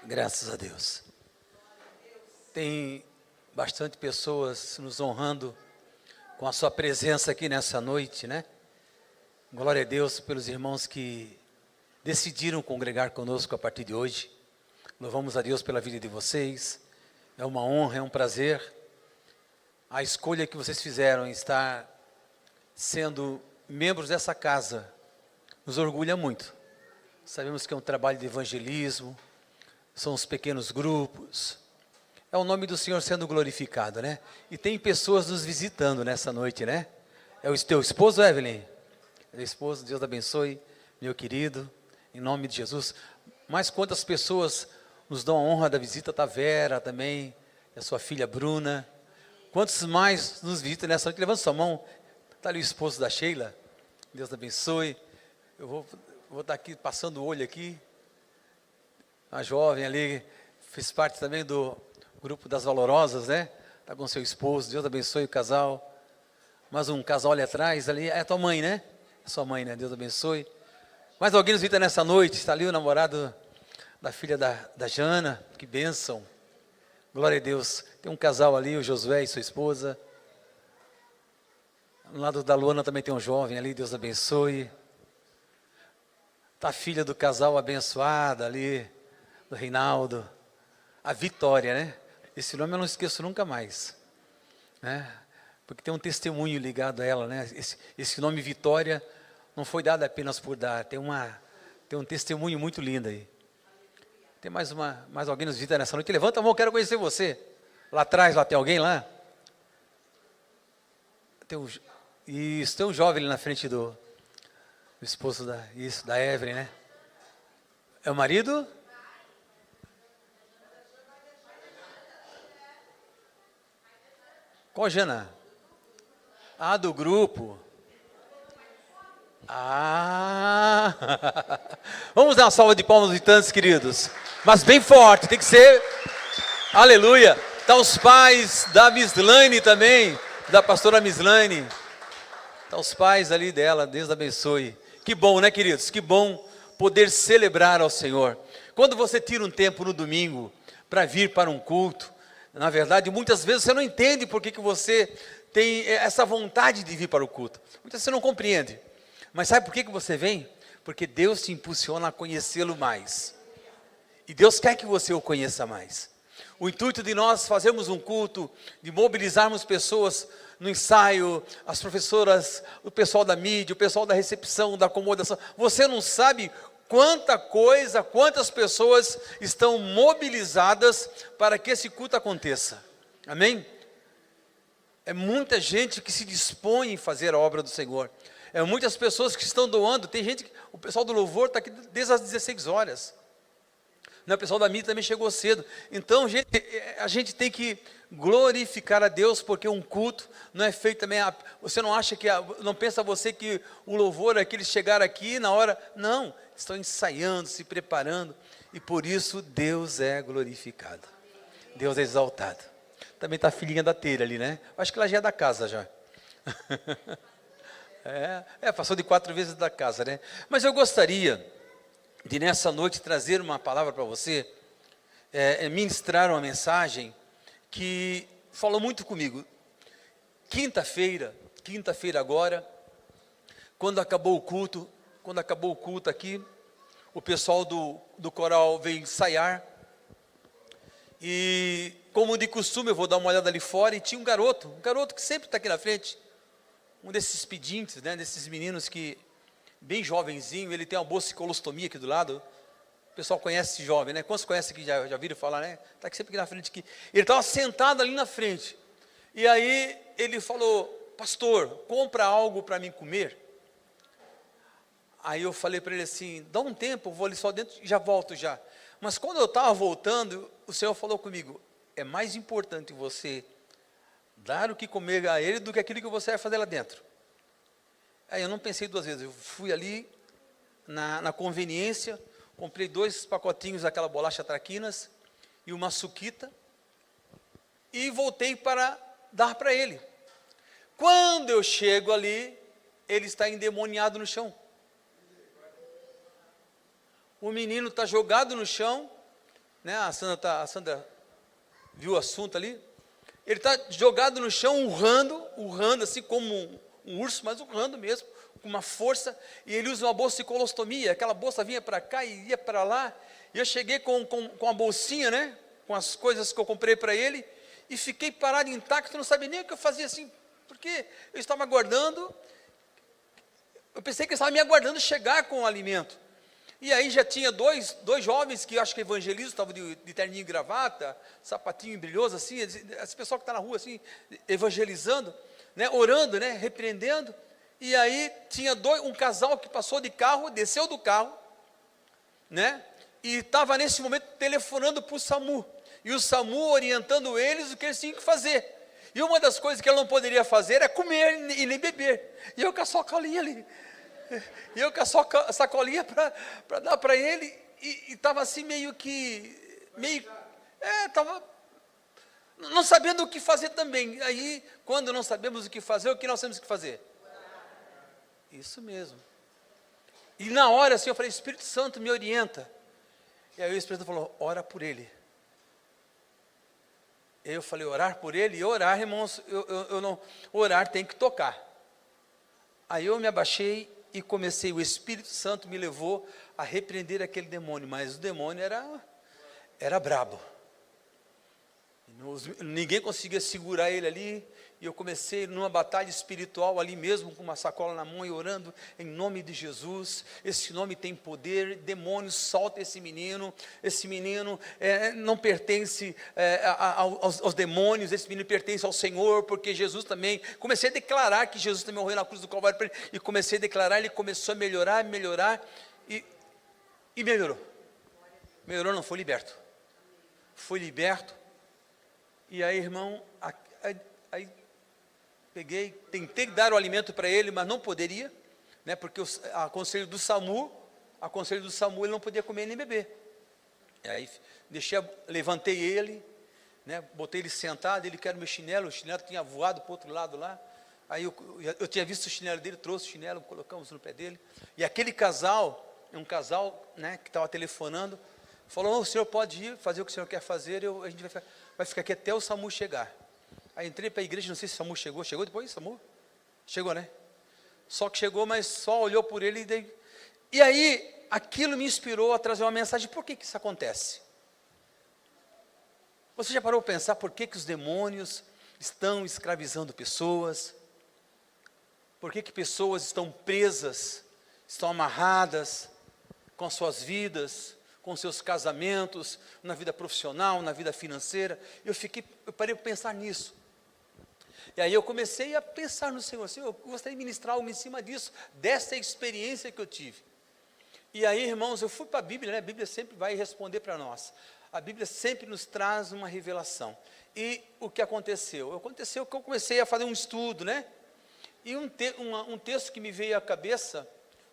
Graças a Deus. Tem bastante pessoas nos honrando com a sua presença aqui nessa noite, né? Glória a Deus pelos irmãos que decidiram congregar conosco a partir de hoje. Louvamos a Deus pela vida de vocês. É uma honra, é um prazer. A escolha que vocês fizeram em estar sendo membros dessa casa nos orgulha muito. Sabemos que é um trabalho de evangelismo, são os pequenos grupos, é o nome do Senhor sendo glorificado, né? E tem pessoas nos visitando nessa noite, né? É o teu esposo, Evelyn? É o esposo, Deus abençoe, meu querido, em nome de Jesus. Mas quantas pessoas nos dão a honra da visita? Tá Vera também, a sua filha Bruna. Quantos mais nos visitam nessa noite? Levanta sua mão, está ali o esposo da Sheila, Deus abençoe. Eu vou estar aqui passando o olho aqui. A jovem ali, fez parte também do grupo das valorosas, né? Está com seu esposo, Deus abençoe o casal. Mais um casal ali atrás, ali, é tua mãe, né? É sua mãe, né? Deus abençoe. Mais alguém nos visita nessa noite? Está ali o namorado da filha da Jana, que bênção. Glória a Deus. Tem um casal ali, o Josué e sua esposa. No lado da Luana também tem um jovem ali, Deus abençoe. Está a filha do casal abençoada ali, do Reinaldo, a Vitória, né? Esse nome eu não esqueço nunca mais, né? Porque tem um testemunho ligado a ela, né? Esse nome Vitória não foi dado apenas por dar, tem um testemunho muito lindo aí. Tem mais alguém nos visita nessa noite? Levanta a mão, quero conhecer você. Lá atrás, lá tem alguém lá? Tem um jovem ali na frente do esposo da Evelyn, né? É o marido? Qual Jana? Ah, do grupo. Ah! Vamos dar uma salva de palmas aos tantos, queridos. Mas bem forte, tem que ser. Aleluia! Tá os pais da Mislane também, da pastora Mislane. Tá os pais ali dela, Deus abençoe. Que bom, né, queridos? Que bom poder celebrar ao Senhor. Quando você tira um tempo no domingo para vir para um culto, na verdade, muitas vezes você não entende por que você tem essa vontade de vir para o culto. Muitas vezes você não compreende. Mas sabe por que você vem? Porque Deus te impulsiona a conhecê-lo mais. E Deus quer que você o conheça mais. O intuito de nós fazermos um culto, de mobilizarmos pessoas no ensaio, as professoras, o pessoal da mídia, o pessoal da recepção, da acomodação. Você não sabe quantas pessoas estão mobilizadas para que esse culto aconteça. Amém? É muita gente que se dispõe em fazer a obra do Senhor. É muitas pessoas que estão doando. Tem gente, o pessoal do louvor está aqui desde as 16 horas. O pessoal da mídia também chegou cedo. Então, a gente tem que glorificar a Deus, porque um culto não é feito também. Você não acha não pensa você que o louvor é que eles chegaram aqui na hora. Não, estão ensaiando, se preparando. E por isso Deus é glorificado. Deus é exaltado. Também está a filhinha da Teira ali, né? Acho que ela já é da casa já. Passou de 4 vezes da casa, né? Mas eu gostaria de nessa noite trazer uma palavra para você, ministrar uma mensagem que falou muito comigo. Quinta-feira agora, quando acabou o culto aqui, o pessoal do coral veio ensaiar, e como de costume eu vou dar uma olhada ali fora, e tinha um garoto que sempre está aqui na frente, um desses pedintes, né, desses meninos que bem jovenzinho, ele tem uma boa colostomia aqui do lado. O pessoal conhece esse jovem, né? Quantos conhecem aqui, já viram falar, né? Está aqui sempre aqui na frente. Aqui. Ele estava sentado ali na frente. E aí ele falou: pastor, compra algo para mim comer. Aí eu falei para ele assim: dá um tempo, eu vou ali só dentro e já volto já. Mas quando eu estava voltando, o Senhor falou comigo: é mais importante você dar o que comer a ele do que aquilo que você vai fazer lá dentro. Aí eu não pensei 2 vezes, eu fui ali na conveniência, comprei 2 pacotinhos daquela bolacha traquinas e uma suquita e voltei para dar para ele. Quando eu chego ali, ele está endemoniado no chão. O menino está jogado no chão, né? A Sandra viu o assunto ali. Ele está jogado no chão, urrando assim como um urso, mas urrando mesmo, com uma força. E ele usa uma bolsa de colostomia, aquela bolsa vinha para cá e ia para lá. E eu cheguei com a bolsinha, né? Com as coisas que eu comprei para ele, e fiquei parado intacto, não sabia nem o que eu fazia assim, porque eu estava aguardando. Eu pensei que ele estava me aguardando chegar com o alimento. E aí já tinha dois jovens que eu acho que evangelizam, estavam de terninho e gravata, sapatinho brilhoso assim, esse pessoal que está na rua assim, evangelizando, né, orando, né, repreendendo. E aí tinha um casal que passou de carro, desceu do carro, né, e estava nesse momento telefonando para o SAMU. E o SAMU orientando eles o que eles tinham que fazer. E uma das coisas que ele não poderia fazer é comer e nem beber. E eu com a sacolinha ali. E eu com a sacolinha para dar para ele. E estava assim estava não sabendo o que fazer também. Aí, quando não sabemos o que fazer, o que nós temos que fazer? Isso mesmo. E na hora assim eu falei, Espírito Santo me orienta. E aí o Espírito Santo falou, ora por ele. Eu falei, orar por ele? E orar, irmãos, eu não, orar tem que tocar. Aí eu me abaixei e comecei, o Espírito Santo me levou a repreender aquele demônio, mas o demônio era brabo. Ninguém conseguia segurar ele ali, e eu comecei numa batalha espiritual ali mesmo, com uma sacola na mão e orando, em nome de Jesus, esse nome tem poder, demônio, solta esse menino não pertence aos demônios, esse menino pertence ao Senhor, porque Jesus também, comecei a declarar que Jesus também morreu na cruz do Calvário, e comecei a declarar, ele começou a melhorar, e melhorou, não, foi liberto, e aí, irmão, aí peguei, tentei dar o alimento para ele, mas não poderia, né, porque a conselho do SAMU ele não podia comer nem beber. E aí levantei ele, né, botei ele sentado, ele quer meu chinelo, o chinelo tinha voado para o outro lado lá. Aí eu tinha visto o chinelo dele, trouxe o chinelo, colocamos no pé dele. E aquele casal, né, que estava telefonando, falou, o senhor pode ir fazer o que o senhor quer fazer, a gente vai ficar aqui até o SAMU chegar. Aí entrei para a igreja, não sei se o SAMU chegou depois, SAMU? Chegou, né? Só que chegou, mas só olhou por ele, e aí, aquilo me inspirou a trazer uma mensagem, por que isso acontece? Você já parou para pensar por que os demônios estão escravizando pessoas? Por que pessoas estão presas, estão amarradas com as suas vidas, com seus casamentos, na vida profissional, na vida financeira? Eu parei para pensar nisso. E aí eu comecei a pensar no Senhor, eu gostaria de ministrar algo em cima disso, dessa experiência que eu tive. E aí, irmãos, eu fui para a Bíblia, né? A Bíblia sempre vai responder para nós. A Bíblia sempre nos traz uma revelação. E o que aconteceu? Aconteceu que eu comecei a fazer um estudo, né? E um texto que me veio à cabeça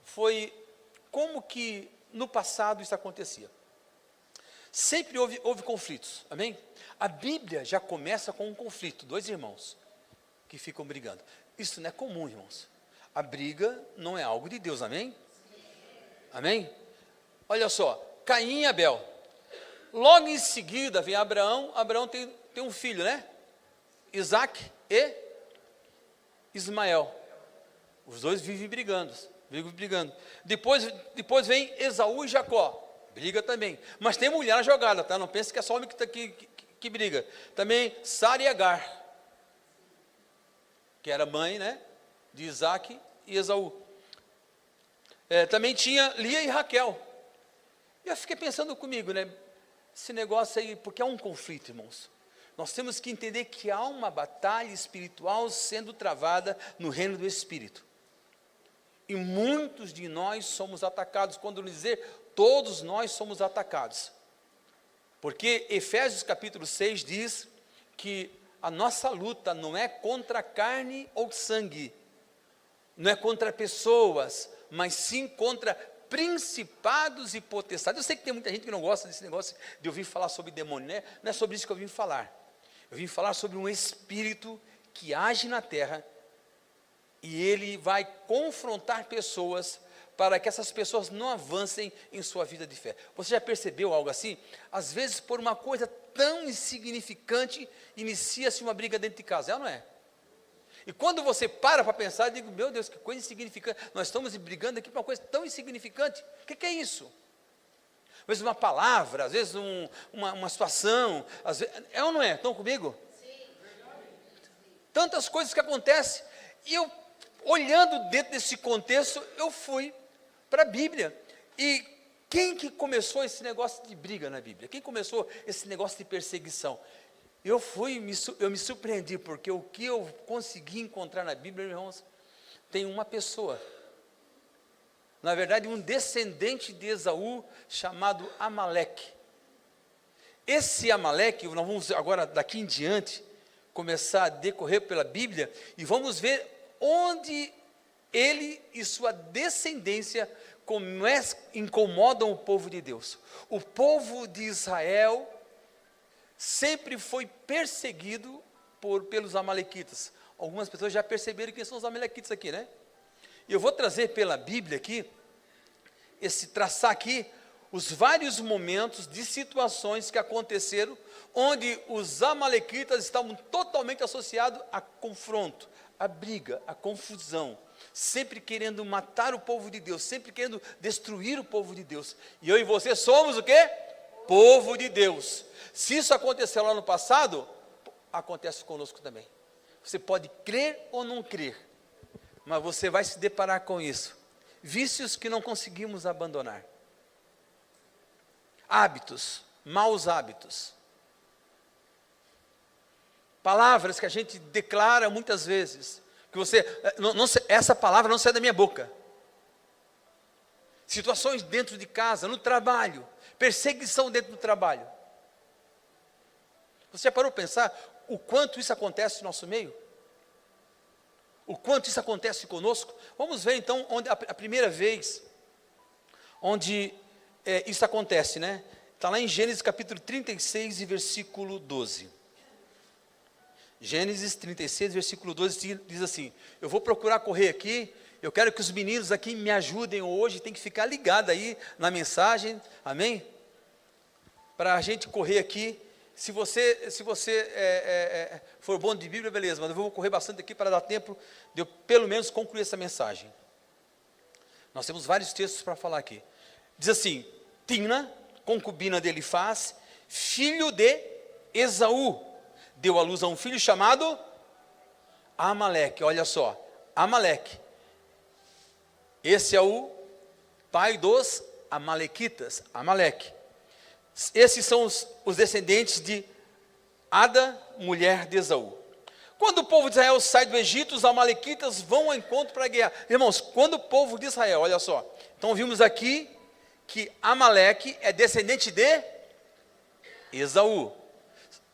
foi como que no passado isso acontecia. Sempre houve conflitos, amém? A Bíblia já começa com um conflito, dois irmãos que ficam brigando. Isso não é comum, irmãos. A briga não é algo de Deus, amém? Amém? Olha só, Caim e Abel. Logo em seguida vem Abraão tem um filho, né? Isaac e Ismael. Os dois vivem brigando. Depois vem Esaú e Jacó. Briga também. Mas tem mulher na jogada, tá? Não pense que é só homem que briga. Também Sara e Agar, que era mãe, né, de Isaac e Esaú. Também tinha Lia e Raquel. E eu fiquei pensando comigo, né, esse negócio aí, porque é um conflito, irmãos. Nós temos que entender que há uma batalha espiritual sendo travada no reino do Espírito. E muitos de nós somos atacados, quando dizer, todos nós somos atacados. Porque Efésios capítulo 6 diz que a nossa luta não é contra carne ou sangue, não é contra pessoas, mas sim contra principados e potestades. Eu sei que tem muita gente que não gosta desse negócio de ouvir falar sobre demônio, né? Não é sobre isso que eu vim falar. Eu vim falar sobre um espírito que age na terra e ele vai confrontar pessoas para que essas pessoas não avancem em sua vida de fé. Você já percebeu algo assim? Às vezes, por uma coisa tão insignificante, inicia-se uma briga dentro de casa, é ou não é? E quando você para pensar, eu digo, meu Deus, que coisa insignificante, nós estamos brigando aqui por uma coisa tão insignificante, o que é isso? Às vezes uma palavra, às vezes uma situação, às vezes, é ou não é? Estão comigo? Sim. Tantas coisas que acontecem, e eu, olhando dentro desse contexto, eu fui para a Bíblia, e quem que começou esse negócio de briga na Bíblia? Quem começou esse negócio de perseguição? Eu me surpreendi, porque o que eu consegui encontrar na Bíblia, irmãos, tem uma pessoa, na verdade um descendente de Esaú, chamado Amaleque. Esse Amaleque, nós vamos agora daqui em diante, começar a decorrer pela Bíblia, e vamos ver onde ele e sua descendência incomodam o povo de Deus. O povo de Israel sempre foi perseguido pelos amalequitas. Algumas pessoas já perceberam quem são os amalequitas aqui, né? E eu vou trazer pela Bíblia aqui, traçar aqui, os vários momentos de situações que aconteceram, onde os amalequitas estavam totalmente associados a confronto, a briga, a confusão, sempre querendo matar o povo de Deus, sempre querendo destruir o povo de Deus. E eu e você somos o quê? Povo de Deus. Se isso aconteceu lá no passado, acontece conosco também. Você pode crer ou não crer, mas você vai se deparar com isso. Vícios que não conseguimos abandonar. Hábitos, maus hábitos. Palavras que a gente declara muitas vezes, que essa palavra não sai da minha boca. Situações dentro de casa, no trabalho, perseguição dentro do trabalho. Você já parou para pensar o quanto isso acontece no nosso meio? O quanto isso acontece conosco? Vamos ver então a primeira vez onde isso acontece, né? Está lá em Gênesis capítulo 36 e versículo 12. Gênesis 36, versículo 12 diz assim: eu vou procurar correr aqui, eu quero que os meninos aqui me ajudem hoje, tem que ficar ligado aí na mensagem, amém? Para a gente correr aqui. Se você for bom de Bíblia, beleza, mas eu vou correr bastante aqui para dar tempo de eu pelo menos concluir essa mensagem. Nós temos vários textos para falar aqui. Diz assim: Tina, concubina de Elifaz, filho de Esaú, deu à luz a um filho chamado Amaleque. Olha só, Amaleque. Esse é o pai dos amalequitas, Amaleque. Esses são os descendentes de Ada, mulher de Esaú. Quando o povo de Israel sai do Egito, os amalequitas vão ao encontro para guerrear. Irmãos, quando o povo de Israel, olha só, então vimos aqui que Amaleque é descendente de Esaú.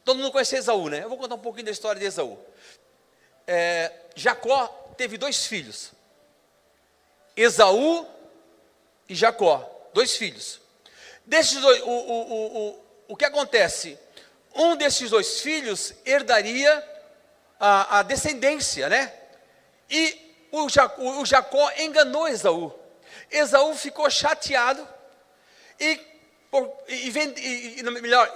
Todo mundo conhece Esaú, né? Eu vou contar um pouquinho da história de Esaú. Jacó teve 2 filhos, Esaú e Jacó, 2 filhos. Desses dois, o que acontece? Um desses 2 filhos herdaria a descendência, né? E o Jacó enganou Esaú. Esaú ficou chateado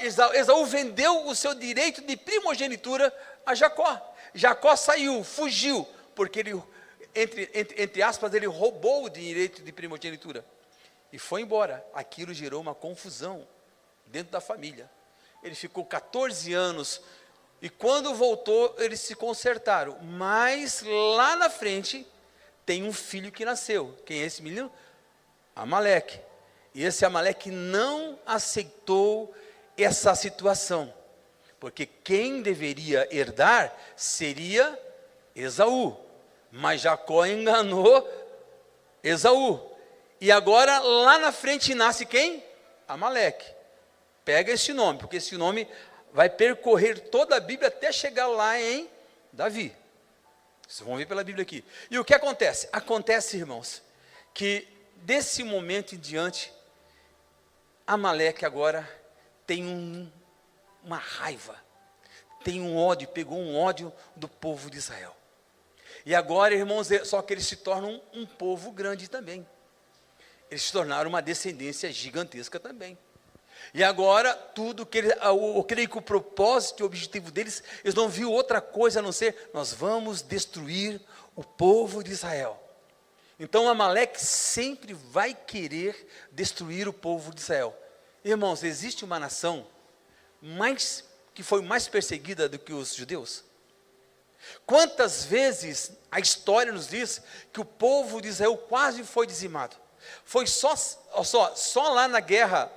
Esaú vendeu o seu direito de primogenitura a Jacó. Jacó saiu, fugiu, porque ele, entre aspas, ele roubou o direito de primogenitura. E foi embora. Aquilo gerou uma confusão dentro da família. Ele ficou 14 anos. E quando voltou, eles se consertaram. Mas lá na frente, tem um filho que nasceu. Quem é esse menino? Amaleque. E esse Amaleque não aceitou essa situação. Porque quem deveria herdar seria Esaú. Mas Jacó enganou Esaú. E agora, lá na frente, nasce quem? Amaleque. Pega esse nome, porque esse nome vai percorrer toda a Bíblia até chegar lá em Davi. Vocês vão ver pela Bíblia aqui. E o que acontece? Acontece, irmãos, que desse momento em diante, Amaleque agora tem uma raiva, tem um ódio, pegou um ódio do povo de Israel. E agora, irmãos, só que eles se tornam um povo grande também. eles se tornaram uma descendência gigantesca também. E agora, tudo que eu creio que o propósito e o objetivo deles, eles não viram outra coisa a não ser, nós vamos destruir o povo de Israel. Então Amaleque sempre vai querer destruir o povo de Israel. Irmãos, existe uma nação que foi mais perseguida do que os judeus? Quantas vezes a história nos diz que o povo de Israel quase foi dizimado? Foi só lá na guerra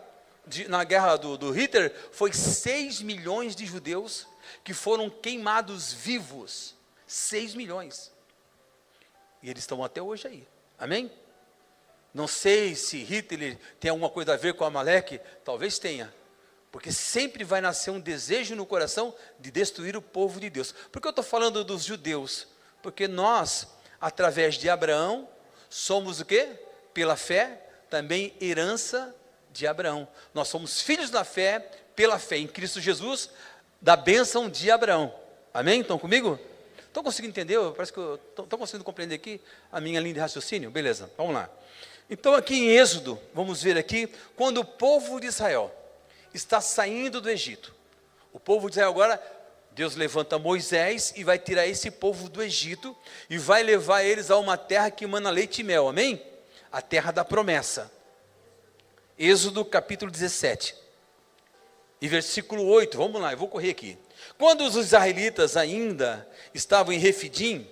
do Hitler, foi 6 milhões de judeus que foram queimados vivos. 6 milhões. E eles estão até hoje aí. Amém? Não sei se Hitler tem alguma coisa a ver com Amaleque, talvez tenha. Porque sempre vai nascer um desejo no coração de destruir o povo de Deus. Por que eu estou falando dos judeus? Porque nós, através de Abraão, somos o quê? Pela fé, também herança de Abraão. Nós somos filhos da fé, pela fé em Cristo Jesus, da bênção de Abraão. Amém? Estão comigo? Estão conseguindo entender? Parece que estão conseguindo compreender aqui a minha linha de raciocínio? Beleza, vamos lá. Então aqui em Êxodo, vamos ver aqui, quando o povo de Israel está saindo do Egito. O povo de Israel agora, Deus levanta Moisés e vai tirar esse povo do Egito e vai levar eles a uma terra que emana leite e mel, amém? A terra da promessa. Êxodo capítulo 17 e versículo 8, vamos lá, eu vou correr aqui. Quando os israelitas ainda estavam em Refidim,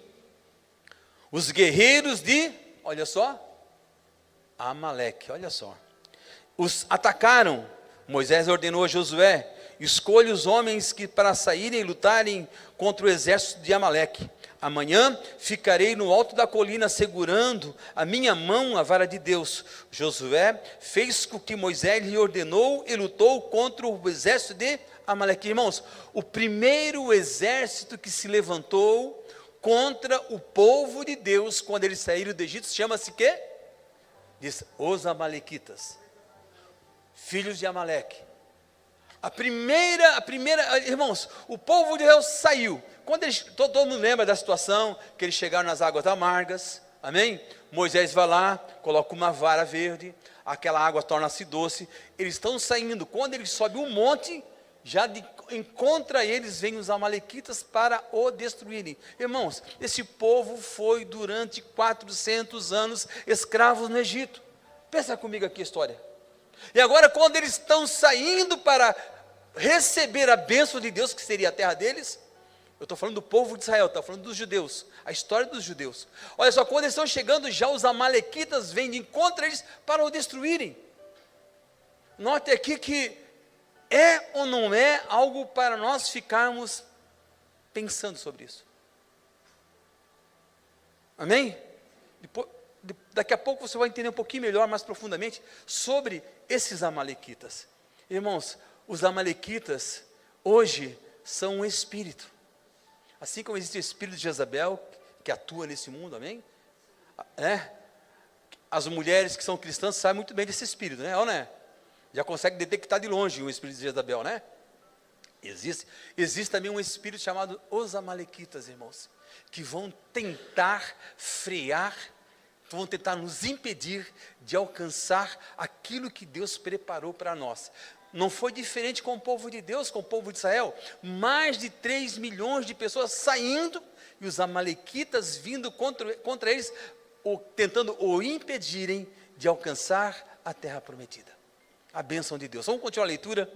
os guerreiros de, olha só, Amaleque, olha só, os atacaram. Moisés ordenou a Josué, escolha os homens que para saírem e lutarem contra o exército de Amaleque. Amanhã ficarei no alto da colina segurando a minha mão a vara de Deus. Josué fez o que Moisés lhe ordenou e lutou contra o exército de Amaleque. Irmãos, o primeiro exército que se levantou contra o povo de Deus quando eles saíram do Egito chama-se quê? Diz, os Amalequitas, filhos de Amaleque. A primeira, irmãos, o povo de Deus saiu. Quando eles, todo mundo lembra da situação, que eles chegaram nas águas amargas, amém? Moisés vai lá, coloca uma vara verde, aquela água torna-se doce, eles estão saindo, quando eles sobem um monte, contra eles vêm os amalequitas para o destruírem. Irmãos, esse povo foi durante 400 anos escravos no Egito. Pensa comigo aqui a história. E agora quando eles estão saindo para receber a bênção de Deus, que seria a terra deles, eu estou falando do povo de Israel, estou falando dos judeus, a história dos judeus. Olha só, quando eles estão chegando, já os amalequitas vêm de encontro a eles para o destruírem. Note aqui que é ou não é algo para nós ficarmos pensando sobre isso. Amém? Daqui a pouco você vai entender um pouquinho melhor, mais profundamente, sobre esses amalequitas. Irmãos, os amalequitas hoje são um espírito. Assim como existe o espírito de Jezabel, que atua nesse mundo, amém? As mulheres que são cristãs sabem muito bem desse espírito, né? Ou não é? Já consegue detectar de longe o espírito de Jezabel, né? Existe também um espírito chamado os amalequitas, irmãos, que vão tentar frear, vão tentar nos impedir de alcançar aquilo que Deus preparou para nós. Não foi diferente com o povo de Deus, com o povo de Israel. Mais de 3 milhões de pessoas saindo e os amalequitas vindo contra eles, tentando o impedirem de alcançar a terra prometida. A bênção de Deus. Vamos continuar a leitura.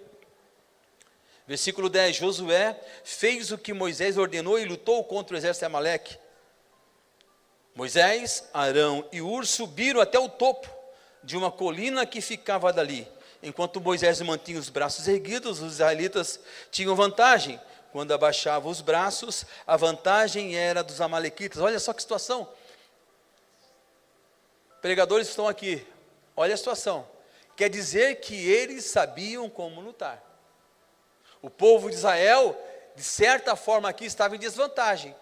Versículo 10. Josué fez o que Moisés ordenou e lutou contra o exército de Amaleque. Moisés, Arão e Hur subiram até o topo de uma colina que ficava dali. Enquanto Moisés mantinha os braços erguidos, os israelitas tinham vantagem. Quando abaixavam os braços, a vantagem era dos amalequitas. Olha só que situação. Pregadores estão aqui. Olha a situação. Quer dizer que eles sabiam como lutar. O povo de Israel, de certa forma aqui, estava em desvantagem.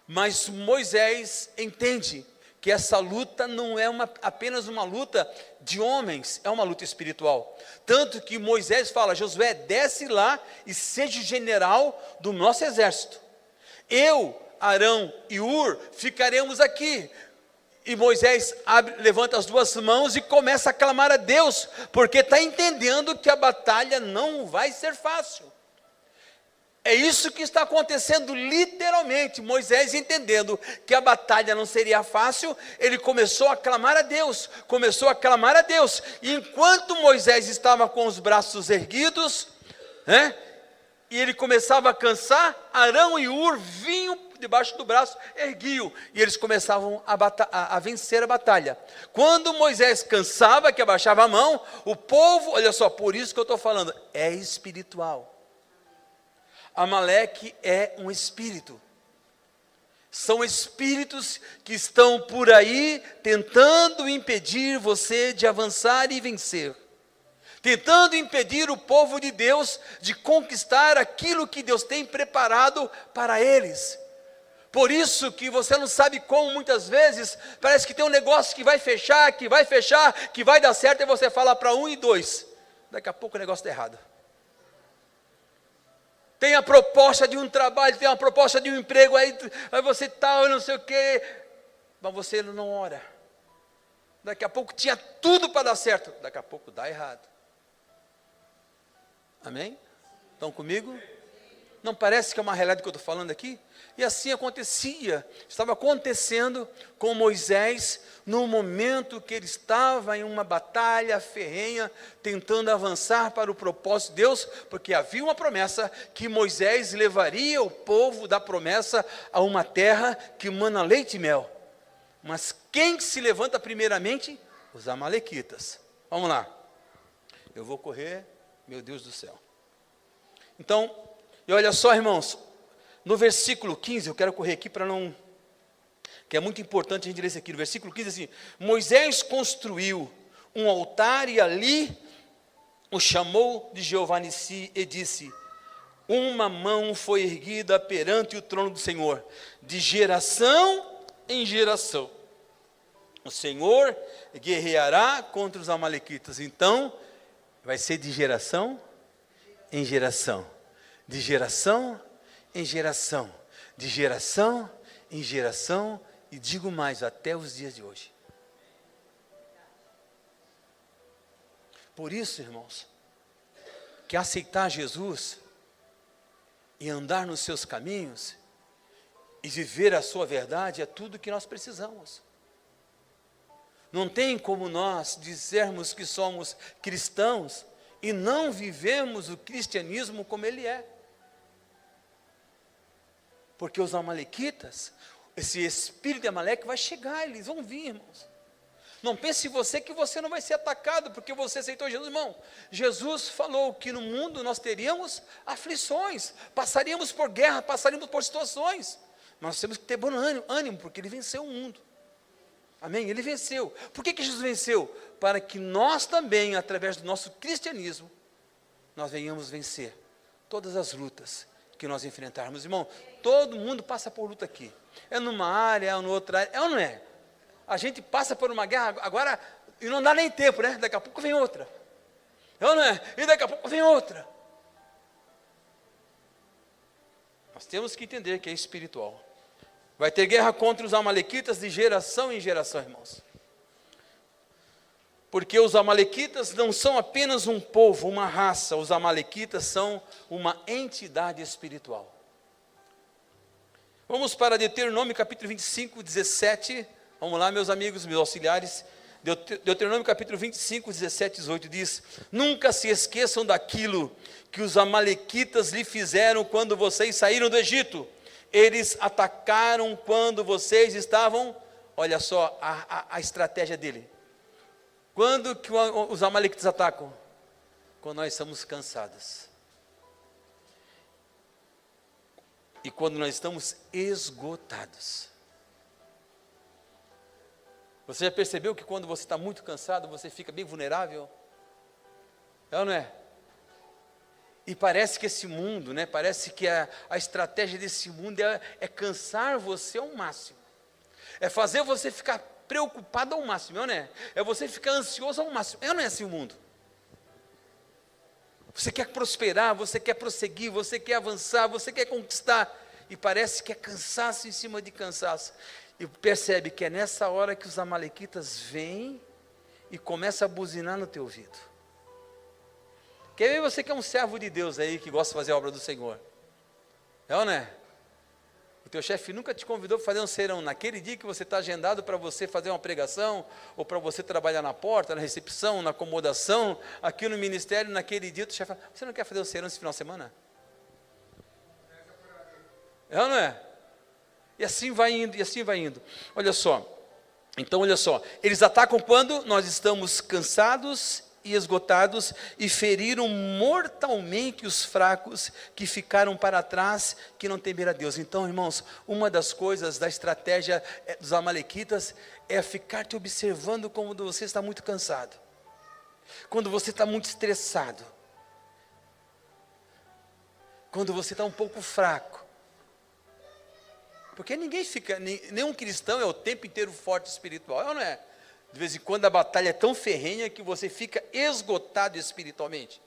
Mas Moisés entende que essa luta não é apenas uma luta de homens, é uma luta espiritual. Tanto que Moisés fala, Josué, desce lá e seja o general do nosso exército. Eu, Arão e Hur ficaremos aqui. E Moisés levanta as duas mãos e começa a clamar a Deus, porque está entendendo que a batalha não vai ser fácil. É isso que está acontecendo literalmente. Moisés, entendendo que a batalha não seria fácil, ele começou a clamar a Deus, e enquanto Moisés estava com os braços erguidos, e ele começava a cansar, Arão e Hur vinham debaixo do braço, erguiam, e eles começavam a vencer a batalha. Quando Moisés cansava, que abaixava a mão, o povo, olha só, por isso que eu estou falando, é espiritual. Amaleque é um espírito. São espíritos que estão por aí tentando impedir você de avançar e vencer. Tentando impedir o povo de Deus de conquistar aquilo que Deus tem preparado para eles. Por isso que você não sabe como muitas vezes, parece que tem um negócio que vai fechar, que vai dar certo, e você fala para 1 e 2. Daqui a pouco o negócio está errado. Tem a proposta de um trabalho, tem uma proposta de um emprego, aí você tal, não sei o quê, mas você não ora. Daqui a pouco tinha tudo para dar certo, daqui a pouco dá errado. Amém? Estão comigo? Não parece que é uma realidade que eu estou falando aqui? E assim estava acontecendo com Moisés, no momento que ele estava em uma batalha ferrenha, tentando avançar para o propósito de Deus, porque havia uma promessa, que Moisés levaria o povo da promessa a uma terra que mana leite e mel. Mas quem se levanta primeiramente? Os amalequitas. Vamos lá, eu vou correr, meu Deus do céu. Então, e olha só, irmãos, no versículo 15, eu quero correr aqui para não... que é muito importante a gente ler isso aqui. No versículo 15, assim: Moisés construiu um altar e ali o chamou de Jeová Nissi e disse: uma mão foi erguida perante o trono do Senhor, de geração em geração. O Senhor guerreará contra os amalequitas. Então, vai ser de geração em geração. De geração em geração, de geração em geração, e digo mais, até os dias de hoje. Por isso, irmãos, que aceitar Jesus e andar nos seus caminhos e viver a sua verdade é tudo que nós precisamos. Não tem como nós dizermos que somos cristãos e não vivemos o cristianismo como ele é. Porque os amalequitas, esse espírito de Amaleque vai chegar, eles vão vir, irmãos. Não pense você que você não vai ser atacado, porque você aceitou Jesus, irmão. Jesus falou que no mundo nós teríamos aflições, passaríamos por guerra, passaríamos por situações. Mas nós temos que ter bom ânimo, porque Ele venceu o mundo. Amém? Ele venceu. Por que Jesus venceu? Para que nós também, através do nosso cristianismo, nós venhamos vencer todas as lutas que nós enfrentarmos. Irmão, todo mundo passa por luta aqui. É numa área, é numa outra área. É ou não é? A gente passa por uma guerra agora e não dá nem tempo, né? Daqui a pouco vem outra. É ou não é? E daqui a pouco vem outra. Nós temos que entender que é espiritual. Vai ter guerra contra os amalequitas de geração em geração, irmãos. Porque os amalequitas não são apenas um povo, uma raça. Os amalequitas são uma entidade espiritual. Vamos para Deuteronômio capítulo 25, 17. Vamos lá, meus amigos, meus auxiliares. Deuteronômio capítulo 25, 17 e 18 diz: nunca se esqueçam daquilo que os amalequitas lhe fizeram quando vocês saíram do Egito. Eles atacaram quando vocês estavam... Olha só a estratégia dele. Quando que os amalequitas atacam? Quando nós estamos cansados. E quando nós estamos esgotados. Você já percebeu que quando você está muito cansado, você fica bem vulnerável? É ou não é? E parece que esse mundo, né, parece que a estratégia desse mundo é cansar você ao máximo. É fazer você ficar preocupado ao máximo, é ou não é? É você ficar ansioso ao máximo. É ou não é assim o mundo? Você quer prosperar, você quer prosseguir, você quer avançar, você quer conquistar. E parece que é cansaço em cima de cansaço. e percebe que é nessa hora que os amalequitas vêm e começam a buzinar no teu ouvido. Quer ver você que é um servo de Deus aí, que gosta de fazer a obra do Senhor? É ou não é? O teu chefe nunca te convidou para fazer um serão. Naquele dia que você está agendado para você fazer uma pregação, ou para você trabalhar na porta, na recepção, na acomodação, aqui no ministério, naquele dia, o teu chefe fala, você não quer fazer um serão esse final de semana? É ou não é? E assim vai indo, e assim vai indo. Olha só. Então, olha só. Eles atacam quando nós estamos cansados e esgotados, e feriram mortalmente os fracos que ficaram para trás, que não temeram a Deus. Então, irmãos, uma das coisas da estratégia dos amalequitas é ficar te observando quando você está muito cansado, quando você está muito estressado, quando você está um pouco fraco. Porque ninguém fica, nenhum cristão é o tempo inteiro forte espiritual, não é? De vez em quando a batalha é tão ferrenha que você fica esgotado espiritualmente.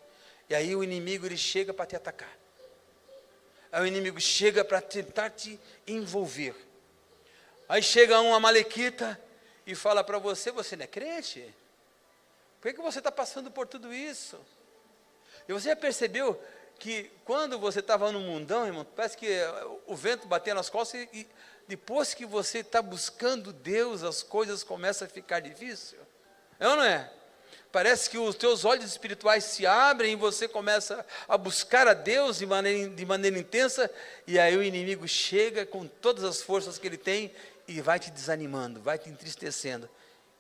E aí o inimigo ele chega para te atacar. Aí o inimigo chega para tentar te envolver. Aí chega um amalequita e fala para você, você não é crente? Por que você está passando por tudo isso? E você já percebeu que quando você estava no mundão, irmão, parece que o vento batia nas costas e depois que você está buscando Deus, as coisas começam a ficar difíceis? É ou não é? Parece que os teus olhos espirituais se abrem e você começa a buscar a Deus de maneira intensa, e aí o inimigo chega com todas as forças que ele tem e vai te desanimando, vai te entristecendo.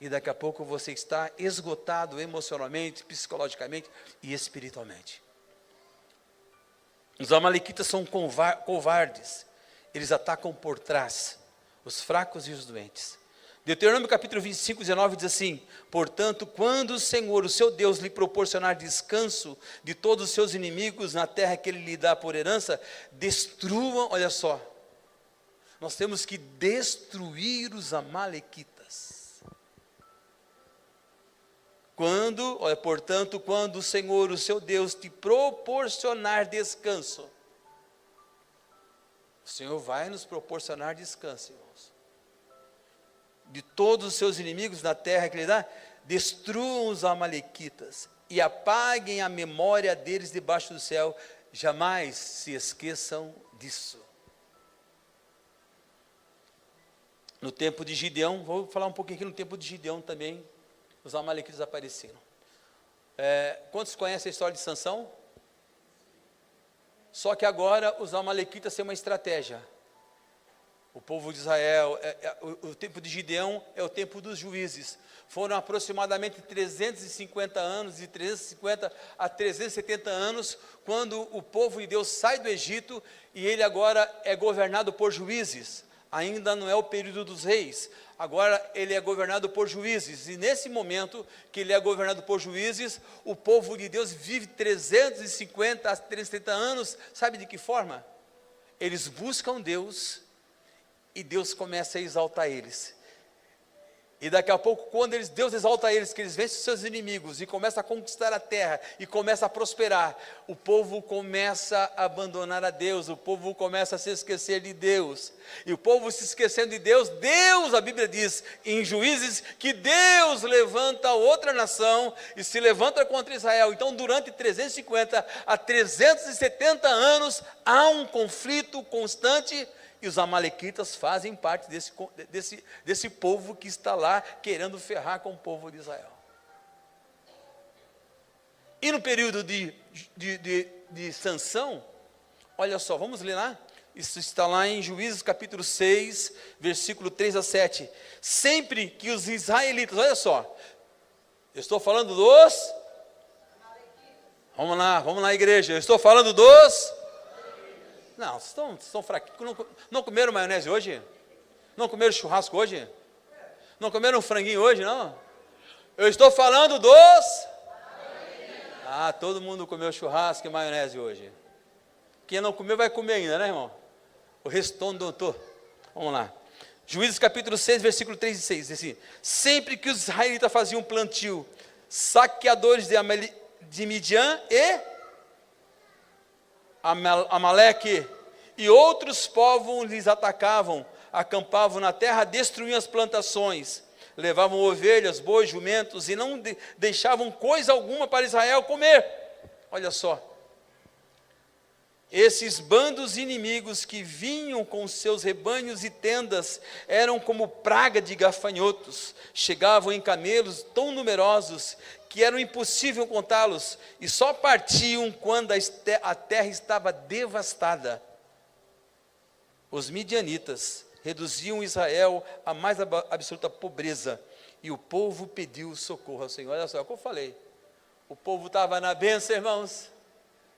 E daqui a pouco você está esgotado emocionalmente, psicologicamente e espiritualmente. Os amalequitas são covardes. Eles atacam por trás, os fracos e os doentes. Deuteronômio capítulo 25, 19 diz assim: portanto, quando o Senhor, o seu Deus, lhe proporcionar descanso de todos os seus inimigos na terra que ele lhe dá por herança, destruam, olha só, nós temos que destruir os amalequitas. Portanto, quando o Senhor, o seu Deus, te proporcionar descanso, o Senhor vai nos proporcionar descanso, irmãos. De todos os seus inimigos na terra que ele dá, destruam os amalequitas e apaguem a memória deles debaixo do céu. Jamais se esqueçam disso. No tempo de Gideão, vou falar um pouquinho aqui no tempo de Gideão também, os amalequitas apareceram. Quantos conhecem a história de Sansão? Só que agora os amalequitas têm uma estratégia. O povo de Israel, o tempo de Gideão é o tempo dos juízes. Foram aproximadamente 350 anos, de 350 a 370 anos, quando o povo de Deus sai do Egito e ele agora é governado por juízes. Ainda não é o período dos reis, agora ele é governado por juízes, e nesse momento que ele é governado por juízes, o povo de Deus vive 350 a 330 anos, sabe de que forma? Eles buscam Deus, e Deus começa a exaltar eles, e daqui a pouco, quando Deus exalta eles, que eles vencem os seus inimigos, e começa a conquistar a terra, e começa a prosperar, o povo começa a abandonar a Deus, o povo começa a se esquecer de Deus, e o povo se esquecendo de Deus, a Bíblia diz, em Juízes, que Deus levanta outra nação, e se levanta contra Israel. Então durante 350 a 370 anos, há um conflito constante, e os amalequitas fazem parte desse povo que está lá querendo ferrar com o povo de Israel. E no período de Sansão, olha só, vamos ler lá? Isso está lá em Juízes capítulo 6, versículo 3 a 7. Sempre que os israelitas, olha só, eu estou falando dos... Vamos lá igreja, eu estou falando dos... Não, vocês estão fraquinhos. Não comeram maionese hoje? Não comeram churrasco hoje? Não comeram franguinho hoje, não? Eu estou falando dos... todo mundo comeu churrasco e maionese hoje. Quem não comeu vai comer ainda, né, irmão? O resto doutor. Vamos lá. Juízes capítulo 6, versículo 3 e 6. Diz assim: sempre que os israelitas faziam um plantio, saqueadores de Midian e Amaleque e outros povos lhes atacavam, acampavam na terra, destruíam as plantações, levavam ovelhas, bois, jumentos, e não deixavam coisa alguma para Israel comer. Olha só, esses bandos inimigos que vinham com seus rebanhos e tendas, eram como praga de gafanhotos, chegavam em camelos tão numerosos, que era impossível contá-los, e só partiam quando a terra estava devastada. Os midianitas reduziam Israel à mais absoluta pobreza, e o povo pediu socorro ao Senhor. Olha só, é o que eu falei, o povo estava na bênção, irmãos,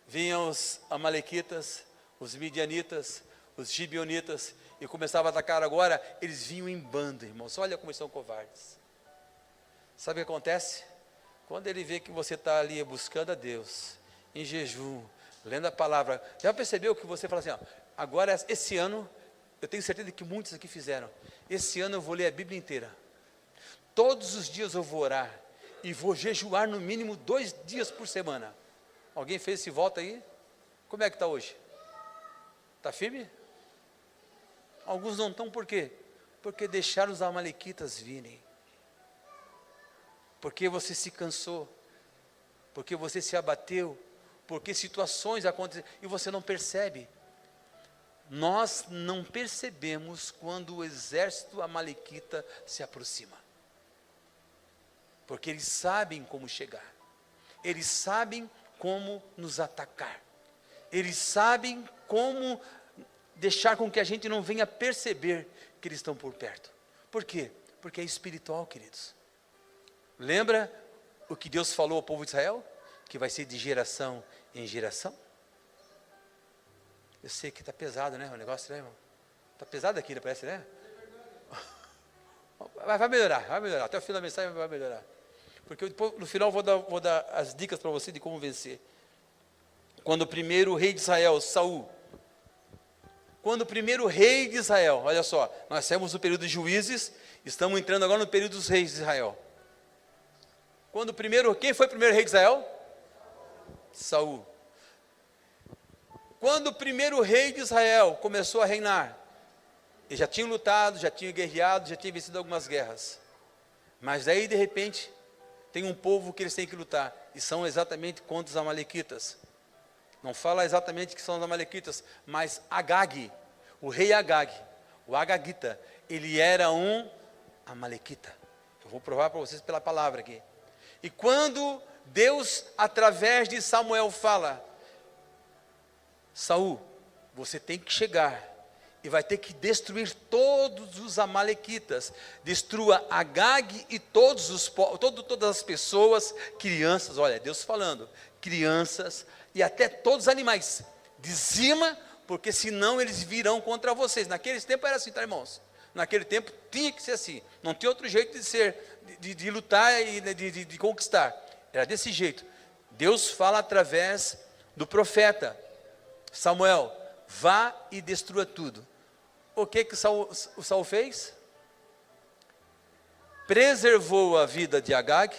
vinham os amalequitas, os midianitas, os gibeonitas, e começavam a atacar. Agora eles vinham em bando, irmãos, olha como eles são covardes. Sabe o que acontece? Quando ele vê que você está ali buscando a Deus, em jejum, lendo a palavra, já percebeu que você fala assim, ó, agora esse ano, eu tenho certeza que muitos aqui fizeram, esse ano eu vou ler a Bíblia inteira, todos os dias eu vou orar, e vou jejuar no mínimo 2 dias por semana. Alguém fez esse voto aí? Como é que está hoje? Está firme? Alguns não estão, por quê? Porque deixaram os amalequitas virem. Porque você se cansou, porque você se abateu, porque situações acontecem e você não percebe. Nós não percebemos quando o exército amalequita se aproxima, porque eles sabem como chegar, eles sabem como nos atacar, eles sabem como deixar com que a gente não venha perceber que eles estão por perto. Por quê? Porque é espiritual, queridos. Lembra o que Deus falou ao povo de Israel? Que vai ser de geração em geração? Eu sei que está pesado, né, o negócio, né, irmão? Está pesado aqui, parece, né? Vai melhorar, até o fim da mensagem vai melhorar. Porque no final vou dar as dicas para você de como vencer. Quando o primeiro rei de Israel, Saul, olha só, nós saímos do período de juízes, estamos entrando agora no período dos reis de Israel. Quem foi o primeiro rei de Israel? Saul. Quando o primeiro rei de Israel começou a reinar, ele já tinha lutado, já tinha guerreado, já tinha vencido algumas guerras. Mas aí de repente, tem um povo que eles têm que lutar, e são exatamente contra os amalequitas. Não fala exatamente que são os amalequitas, mas Agag, o rei Agag, o Agagita, ele era um amalequita. Eu vou provar para vocês pela palavra aqui. E quando Deus, através de Samuel, fala, Saul, você tem que chegar e vai ter que destruir todos os amalequitas. Destrua Agag e todas as pessoas, crianças, olha, Deus falando, crianças e até todos os animais. Dizima, porque senão eles virão contra vocês. Naquele tempo era assim, tá, irmãos? Naquele tempo tinha que ser assim, não tinha outro jeito de ser, de lutar e de conquistar, era desse jeito. Deus fala através do profeta Samuel, vá e destrua tudo. O que o Saul fez? Preservou a vida de Agag,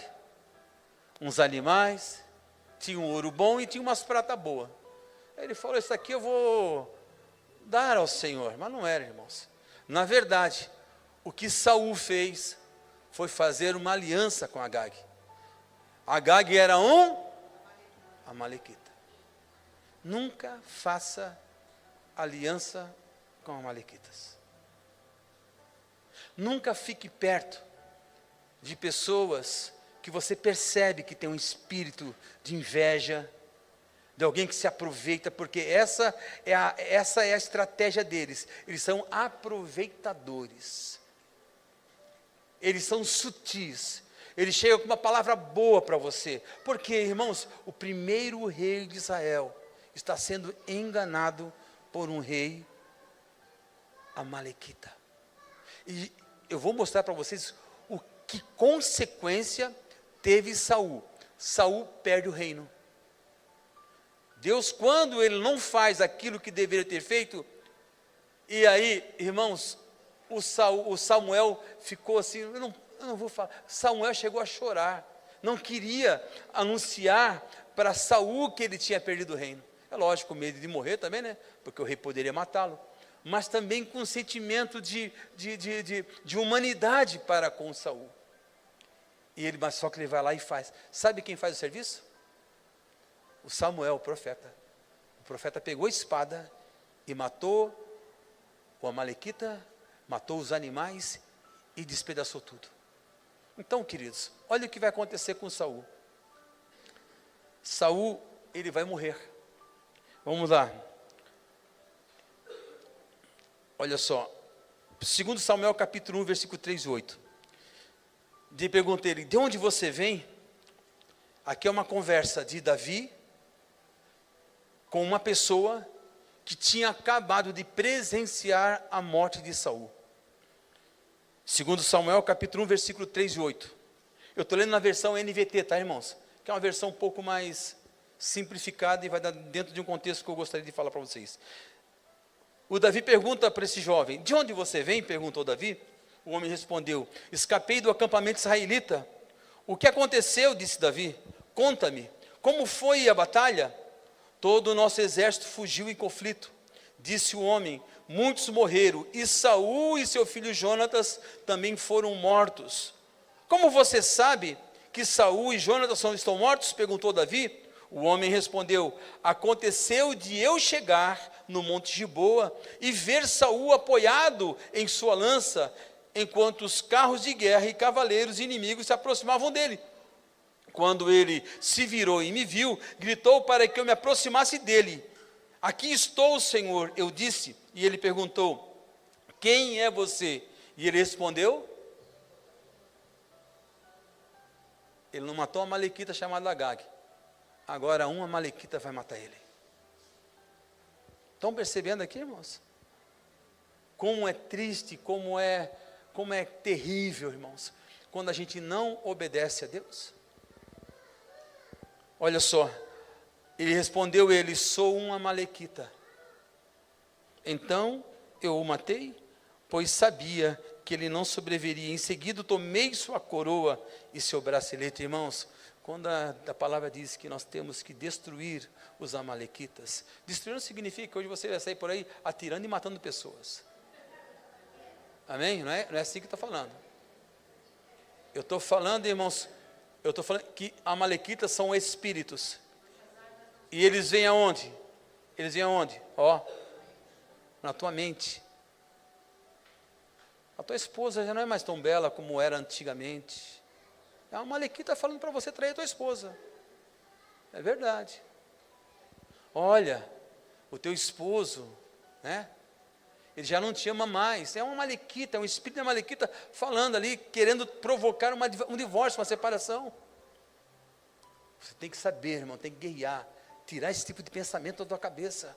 uns animais, tinha um ouro bom e tinha umas prata boa. Ele falou, isso aqui eu vou dar ao Senhor, mas não era, irmãos. Na verdade, o que Saul fez foi fazer uma aliança com Agag. Agag era um amalequita. Nunca faça aliança com amalequitas. Nunca fique perto de pessoas que você percebe que tem um espírito de inveja, de alguém que se aproveita, porque essa é a estratégia deles. Eles são aproveitadores, eles são sutis, eles chegam com uma palavra boa para você, porque, irmãos, o primeiro rei de Israel está sendo enganado por um rei amalequita, e eu vou mostrar para vocês o que consequência teve Saul. Saul perde o reino. Deus, quando ele não faz aquilo que deveria ter feito, e aí, irmãos, o Samuel ficou assim, eu não vou falar, Samuel chegou a chorar, não queria anunciar para Saul que ele tinha perdido o reino. É lógico, com medo de morrer também, né? Porque o rei poderia matá-lo. mas também com um sentimento de humanidade para com Saul. Mas só que ele vai lá e faz. Sabe quem faz o serviço? O Samuel, o profeta. O profeta pegou a espada e matou o amalequita, matou os animais e despedaçou tudo. Então, queridos, olha o que vai acontecer com Saul. Saul, ele vai morrer. Vamos lá. Olha só. 2 Samuel capítulo 1, versículo 3 e 8. Pergunta ele, de onde você vem? Aqui é uma conversa de Davi com uma pessoa que tinha acabado de presenciar a morte de Saul. 2 Samuel capítulo 1, versículo 3 e 8. Eu estou lendo na versão NVT, tá, irmãos? Que é uma versão um pouco mais simplificada e vai dar dentro de um contexto que eu gostaria de falar para vocês. O Davi pergunta para esse jovem, de onde você vem? Perguntou Davi. O homem respondeu, escapei do acampamento israelita. O que aconteceu? Disse Davi. Conta-me, como foi a batalha? Todo o nosso exército fugiu em conflito. Disse o homem, muitos morreram, e Saul e seu filho Jonatas também foram mortos. Como você sabe que Saul e Jonatas estão mortos? Perguntou Davi. O homem respondeu, aconteceu de eu chegar no monte Giboa e ver Saul apoiado em sua lança, enquanto os carros de guerra e cavaleiros inimigos se aproximavam dele. Quando ele se virou e me viu, gritou para que eu me aproximasse dele. Aqui estou, Senhor, eu disse. E ele perguntou, quem é você? E ele respondeu, ele não matou uma amalequita chamada Agag. Agora uma amalequita vai matar ele. Estão percebendo aqui, irmãos? Como é triste, como é terrível, irmãos, quando a gente não obedece a Deus. Olha só, ele respondeu, sou um amalequita. Então eu o matei, pois sabia que ele não sobreviveria. Em seguida tomei sua coroa e seu bracelete. Irmãos, quando a palavra diz que nós temos que destruir os amalequitas, destruir não significa que hoje você vai sair por aí atirando e matando pessoas. Amém? Não é assim que está falando. Eu estou falando, irmãos, que amalequitas são espíritos. E eles vêm aonde? Eles vêm aonde? Na tua mente. A tua esposa já não é mais tão bela como era antigamente. É uma amalequita falando para você trair a tua esposa. É verdade. Olha, o teu esposo, né? Ele já não te ama mais. É uma amalequita, é um espírito de amalequita falando ali, querendo provocar um divórcio, uma separação. Você tem que saber, irmão, tem que guerrear, tirar esse tipo de pensamento da tua cabeça.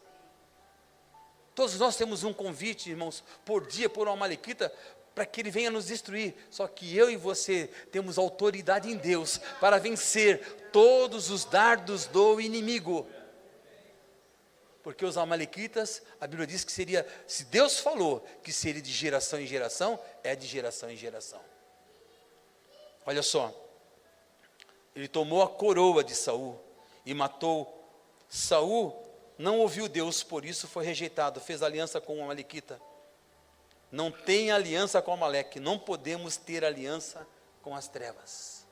Todos nós temos um convite, irmãos, por dia, por uma amalequita, para que ele venha nos destruir. Só que eu e você temos autoridade em Deus para vencer todos os dardos do inimigo. Porque os amalequitas, a Bíblia diz que seria, se Deus falou que seria de geração em geração, é de geração em geração. Olha só, ele tomou a coroa de Saul e matou. Saul não ouviu Deus, por isso foi rejeitado, fez aliança com o amalequita. Não tem aliança com Amaleque, não podemos ter aliança com as trevas.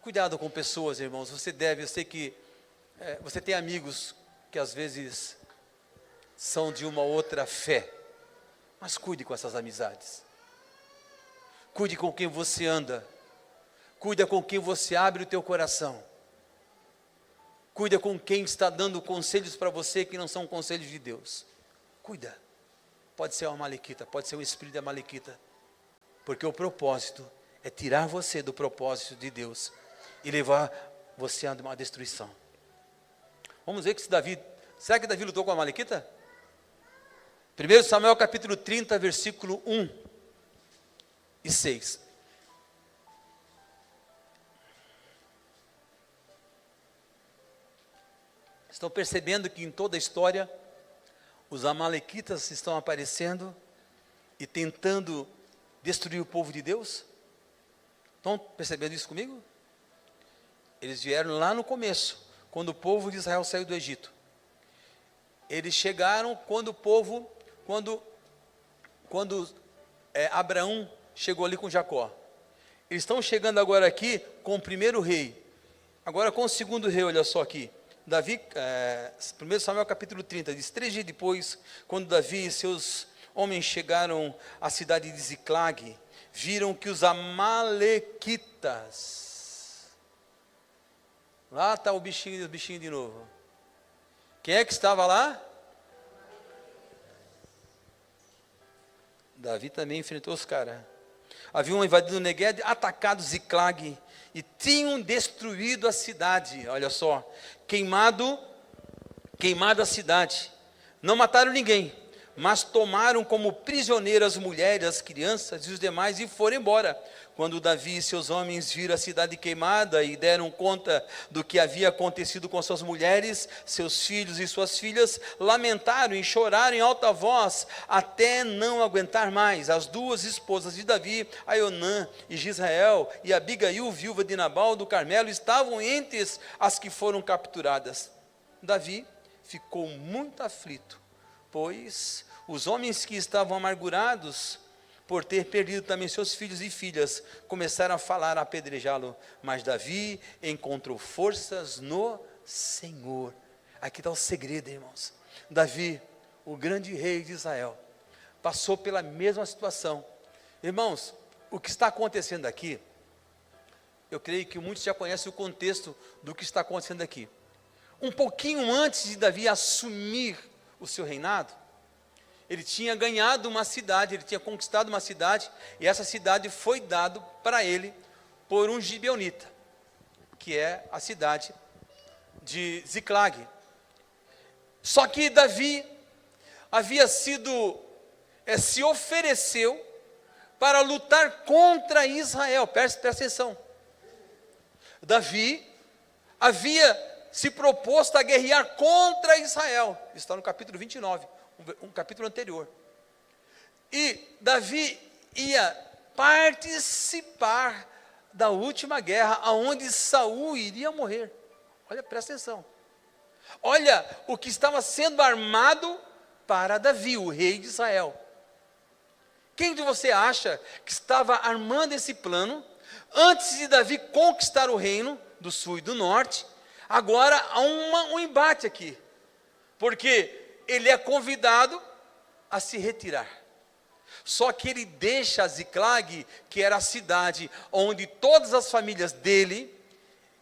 Cuidado com pessoas, irmãos, eu sei que você tem amigos que às vezes são de uma outra fé, mas cuide com essas amizades. Cuide com quem você anda, cuida com quem você abre o teu coração. Cuida com quem está dando conselhos para você que não são conselhos de Deus. Cuida. Pode ser uma amalequita, pode ser um espírito de amalequita. Porque o propósito é tirar você do propósito de Deus e levar você a uma destruição. Vamos ver que será que Davi lutou com a amalequita? 1 Samuel capítulo 30, versículo 1 e 6. Estão percebendo que em toda a história os amalequitas estão aparecendo e tentando destruir o povo de Deus? Estão percebendo isso comigo? Eles vieram lá no começo, quando o povo de Israel saiu do Egito. Eles chegaram quando Abraão chegou ali com Jacó. Eles estão chegando agora aqui com o primeiro rei. Agora com o segundo rei, olha só aqui. Davi, 1 Samuel capítulo 30, diz: 3 dias depois, quando Davi e seus homens chegaram à cidade de Ziclag, viram que os amalequitas, lá está o bichinho de novo. Quem é que estava lá? Davi também enfrentou os caras. Haviam invadido o Negueb, atacado Ziclag e tinham destruído a cidade. Olha só, queimado a cidade. Não mataram ninguém, mas tomaram como prisioneiras as mulheres, as crianças e os demais e foram embora. Quando Davi e seus homens viram a cidade queimada e deram conta do que havia acontecido com suas mulheres, seus filhos e suas filhas, lamentaram e choraram em alta voz, até não aguentar mais. As duas esposas de Davi, Aionã e Gisrael, e Abigail, viúva de Nabal do Carmelo, estavam entre as que foram capturadas. Davi ficou muito aflito, pois os homens que estavam amargurados por ter perdido também seus filhos e filhas, começaram a falar, a apedrejá-lo. Mas Davi encontrou forças no Senhor. Aqui está o segredo, irmãos. Davi, o grande rei de Israel, passou pela mesma situação. Irmãos, o que está acontecendo aqui, eu creio que muitos já conhecem o contexto do que está acontecendo aqui. Um pouquinho antes de Davi assumir o seu reinado, ele tinha ganhado uma cidade, ele tinha conquistado uma cidade, e essa cidade foi dada para ele por um gibeonita, que é a cidade de Ziclag. Só que Davi havia se ofereceu para lutar contra Israel. Presta atenção. Davi havia se proposto a guerrear contra Israel. Isso está no capítulo 29. Um capítulo anterior. E Davi ia participar da última guerra, aonde Saul iria morrer. Olha, presta atenção. Olha o que estava sendo armado para Davi, o rei de Israel. Quem de você acha que estava armando esse plano antes de Davi conquistar o reino do sul e do norte? Agora há um embate aqui, porque ele é convidado a se retirar. Só que ele deixa Ziclag, que era a cidade onde todas as famílias dele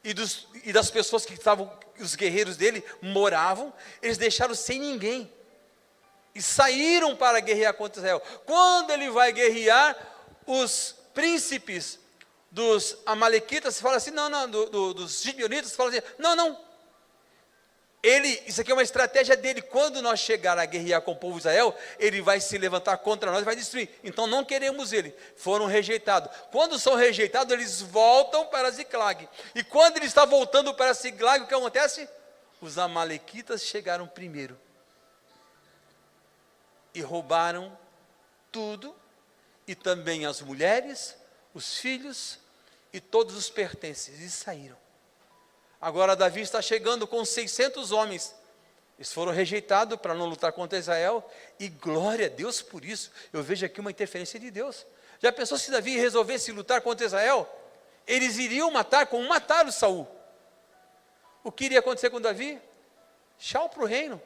e das pessoas que estavam, os guerreiros dele, moravam. Eles deixaram sem ninguém e saíram para guerrear contra Israel. Quando ele vai guerrear, os príncipes dos amalequitas falam assim, dos gibeonitas falam assim, não. Isso aqui é uma estratégia dele. Quando nós chegar a guerrear com o povo de Israel, ele vai se levantar contra nós e vai destruir. Então não queremos ele. Foram rejeitados. Quando são rejeitados, eles voltam para Ziclag. E quando ele está voltando para Ziclag, o que acontece? Os amalequitas chegaram primeiro e roubaram tudo, e também as mulheres, os filhos e todos os pertences, e saíram. Agora Davi está chegando com 600 homens. Eles foram rejeitados para não lutar contra Israel, e glória a Deus por isso. Eu vejo aqui uma interferência de Deus. Já pensou se Davi resolvesse lutar contra Israel? Eles iriam matar como mataram Saul. O que iria acontecer com Davi? Tchau para o reino.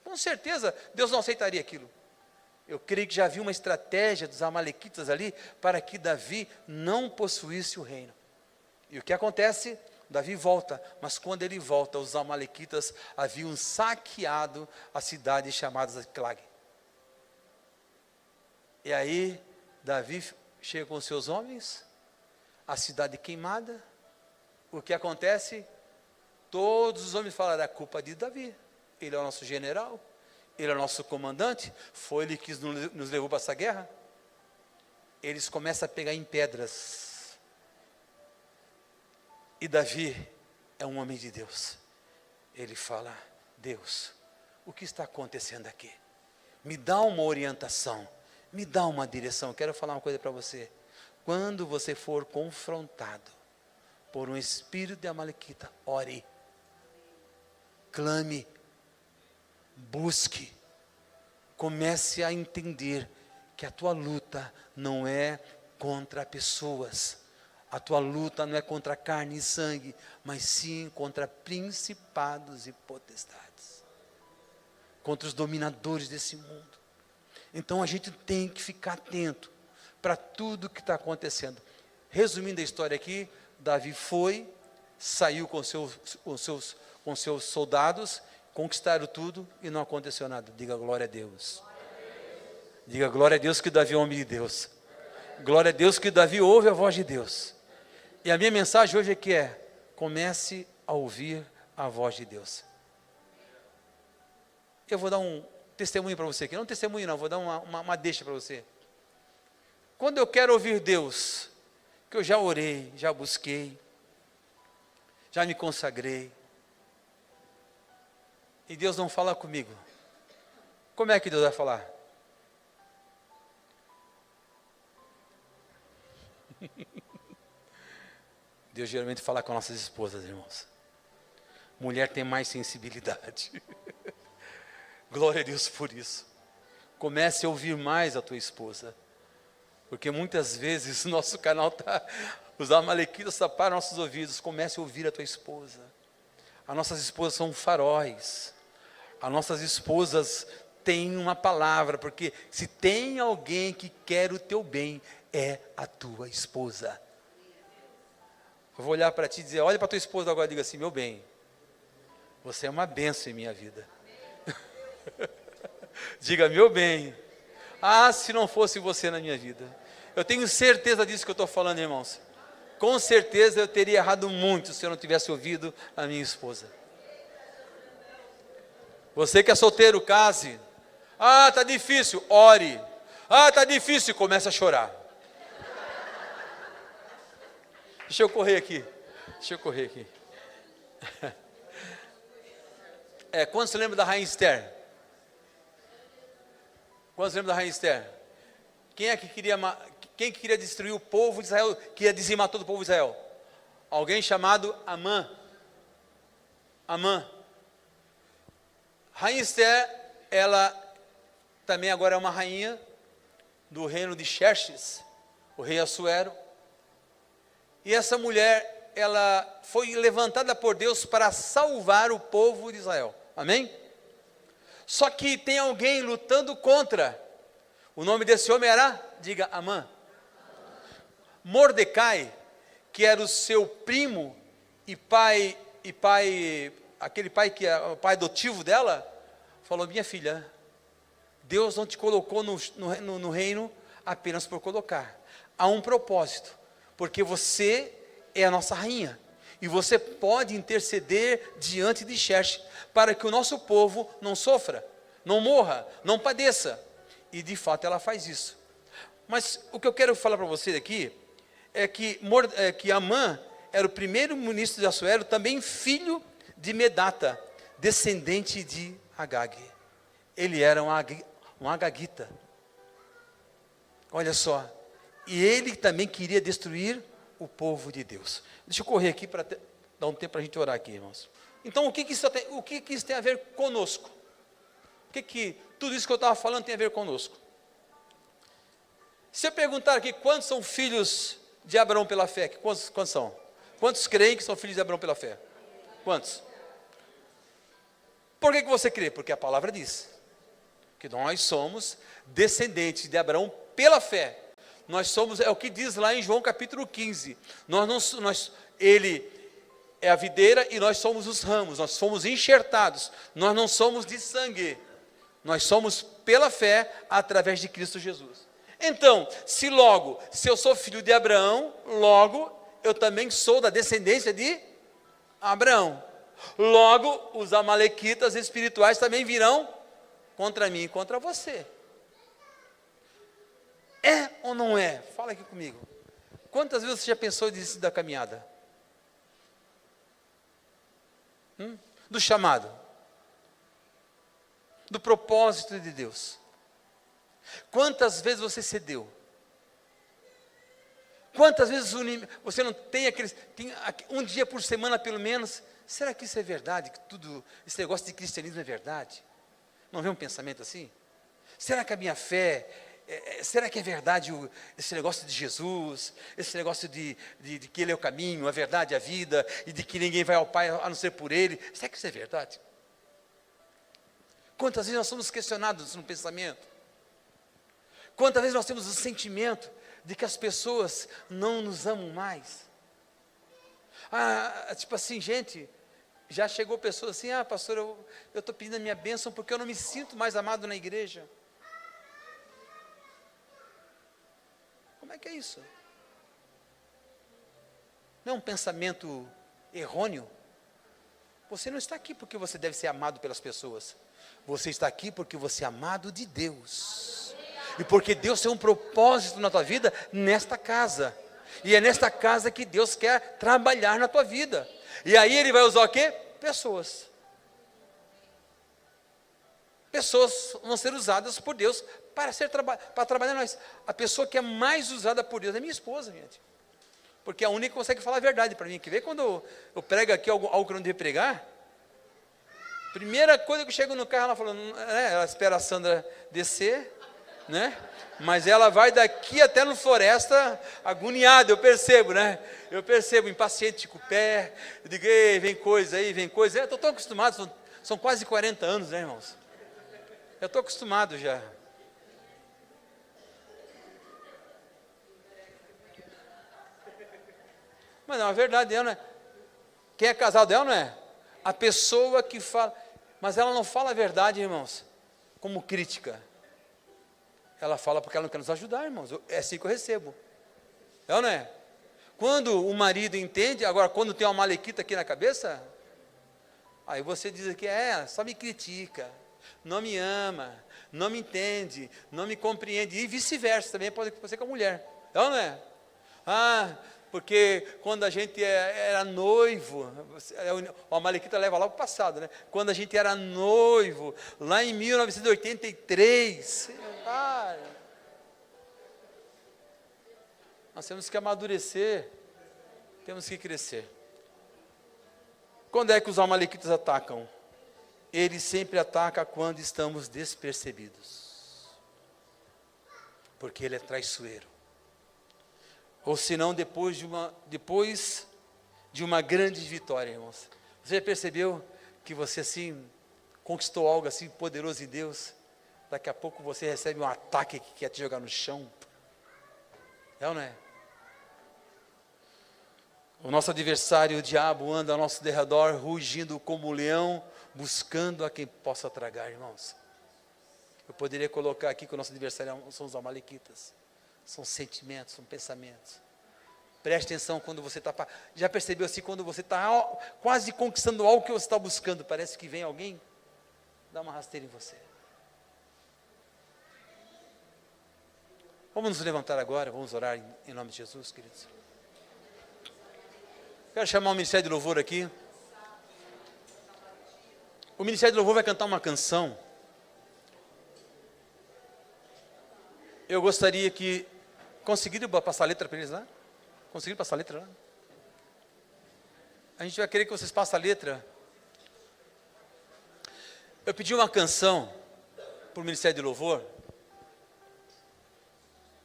Com certeza Deus não aceitaria aquilo. Eu creio que já havia uma estratégia dos amalequitas ali para que Davi não possuísse o reino. E o que acontece? Davi volta, mas quando ele volta, os amalequitas haviam saqueado a cidade chamada Ziclag. E aí, Davi chega com seus homens, a cidade queimada. O que acontece? Todos os homens falaram, é culpa de Davi. Ele é o nosso general, ele é o nosso comandante, foi ele que nos levou para essa guerra. Eles começam a pegar em pedras. E Davi é um homem de Deus. Ele fala, Deus, o que está acontecendo aqui? Me dá uma orientação, me dá uma direção. Eu quero falar uma coisa para você. Quando você for confrontado por um espírito de amalequita, ore, clame, busque, comece a entender que a tua luta não é contra pessoas, a tua luta não é contra carne e sangue, mas sim contra principados e potestades, contra os dominadores desse mundo. Então a gente tem que ficar atento para tudo que está acontecendo. Resumindo a história aqui, Davi saiu com seus soldados, conquistaram tudo e não aconteceu nada. Diga glória a Deus. Diga glória a Deus que Davi é homem de Deus. Glória a Deus que Davi ouve a voz de Deus. E a minha mensagem hoje comece a ouvir a voz de Deus. Eu vou dar um testemunho para você aqui, não um testemunho não, vou dar uma deixa para você. Quando eu quero ouvir Deus, que eu já orei, já busquei, já me consagrei, e Deus não fala comigo, como é que Deus vai falar? Deus geralmente fala com nossas esposas, irmãos. Mulher tem mais sensibilidade. Glória a Deus por isso. Comece a ouvir mais a tua esposa. Porque muitas vezes nosso canal os amalequitas taparam nossos ouvidos. Comece a ouvir a tua esposa. As nossas esposas são faróis. As nossas esposas têm uma palavra. Porque se tem alguém que quer o teu bem, é a tua esposa. Eu vou olhar para ti e dizer, olha para tua esposa agora e diga assim, meu bem, você é uma bênção em minha vida. Diga, meu bem, se não fosse você na minha vida. Eu tenho certeza disso que eu estou falando, irmãos. Com certeza eu teria errado muito se eu não tivesse ouvido a minha esposa. Você que é solteiro, case. Está difícil, ore. Está difícil, comece a chorar. Deixa eu correr aqui. Quando você lembra da rainha Esther? Quem que queria destruir o povo de Israel? Queria dizimar todo o povo de Israel? Alguém chamado Amã. Rainha Esther, ela também agora é uma rainha do reino de Xerxes, o rei Assuero. E essa mulher, ela foi levantada por Deus para salvar o povo de Israel. Amém? Só que tem alguém lutando contra. O nome desse homem era, diga, Amã. Mordecai, que era o seu primo aquele pai que é o pai adotivo dela, falou, minha filha, Deus não te colocou no reino apenas por colocar. Há um propósito. Porque você é a nossa rainha. E você pode interceder diante de Xerxes para que o nosso povo não sofra, não morra, não padeça. E de fato ela faz isso. Mas o que eu quero falar para você aqui é que Amã era o primeiro ministro de Assuero, também filho de Medata, descendente de Agag. Ele era um agagita. Olha só. E ele também queria destruir o povo de Deus. Deixa eu correr aqui para dar um tempo para a gente orar aqui, irmãos. Então, o que isso tem a ver conosco? Tudo isso que eu estava falando tem a ver conosco? Se eu perguntar aqui, quantos são filhos de Abraão pela fé? Quantos são? Quantos creem que são filhos de Abraão pela fé? Quantos? Por que você crê? Porque a palavra diz que nós somos descendentes de Abraão pela fé. Nós somos, é o que diz lá em João capítulo 15. Ele é a videira e nós somos os ramos. Nós somos enxertados. Nós não somos de sangue. Nós somos pela fé através de Cristo Jesus. Então, se eu sou filho de Abraão, logo eu também sou da descendência de Abraão. Logo, os amalequitas espirituais também virão contra mim e contra você. É ou não é? Fala aqui comigo. Quantas vezes você já pensou em desistir da caminhada? Do chamado? Do propósito de Deus? Quantas vezes você cedeu? Quantas vezes você não tem um dia por semana pelo menos? Será que isso é verdade? Que tudo esse negócio de cristianismo é verdade? Não vem um pensamento assim? Será que a minha fé, será que é verdade esse negócio de Jesus, esse negócio de que Ele é o caminho, a verdade, a vida, e de que ninguém vai ao Pai a não ser por Ele? Será que isso é verdade? Quantas vezes nós somos questionados no pensamento? Quantas vezes nós temos o sentimento de que as pessoas não nos amam mais? Tipo assim, gente, já chegou pessoas assim, pastor, eu estou pedindo a minha bênção porque eu não me sinto mais amado na igreja. Como é que é isso? Não é um pensamento errôneo? Você não está aqui porque você deve ser amado pelas pessoas. Você está aqui porque você é amado de Deus. E porque Deus tem um propósito na tua vida nesta casa. E é nesta casa que Deus quer trabalhar na tua vida. E aí Ele vai usar o quê? Pessoas. Pessoas vão ser usadas por Deus para trabalhar nós. A pessoa que é mais usada por Deus é minha esposa, gente. Porque é a única que consegue falar a verdade para mim. Quer ver quando eu prego aqui algo que eu não devo pregar? Primeira coisa que eu chego no carro, ela fala, ela espera a Sandra descer, né? Mas ela vai daqui até no Floresta agoniada, eu percebo, né? Eu percebo, impaciente com o pé. Eu digo, ei, vem coisa aí, vem coisa. Eu estou tão acostumado, são quase 40 anos, né, irmãos? Eu estou acostumado já. Mas não, a verdade é, não é? Quem é casado é ou não é? A pessoa que fala, mas ela não fala a verdade, irmãos, como crítica. Ela fala porque ela não quer nos ajudar, irmãos. É assim que eu recebo. É ou não é? Quando o marido entende, agora quando tem uma malequita aqui na cabeça, aí você diz aqui, só me critica, não me ama, não me entende, não me compreende, e vice-versa, também pode acontecer com a mulher. É ou não é? Porque quando a gente era noivo, a Malequita leva lá para o passado, né? Quando a gente era noivo, lá em 1983, nós temos que amadurecer, temos que crescer. Quando é que os amalequitas atacam? Eles sempre atacam quando estamos despercebidos, porque ele é traiçoeiro. Ou senão depois de uma grande vitória, irmãos. Você já percebeu que você assim conquistou algo assim poderoso em Deus? Daqui a pouco você recebe um ataque que quer te jogar no chão. É ou não é? O nosso adversário, o diabo, anda ao nosso derredor, rugindo como um leão, buscando a quem possa tragar, irmãos. Eu poderia colocar aqui que o nosso adversário são os amalequitas. São sentimentos, são pensamentos. Preste atenção quando você está... Já percebeu assim, quando você está quase conquistando algo que você está buscando, parece que vem alguém, dá uma rasteira em você. Vamos nos levantar agora, vamos orar em nome de Jesus, queridos. Quero chamar o Ministério de Louvor aqui. O Ministério de Louvor vai cantar uma canção. Eu gostaria que... Conseguiram passar a letra para eles lá? Conseguiram passar a letra lá? A gente vai querer que vocês passem a letra. Eu pedi uma canção para o Ministério de Louvor.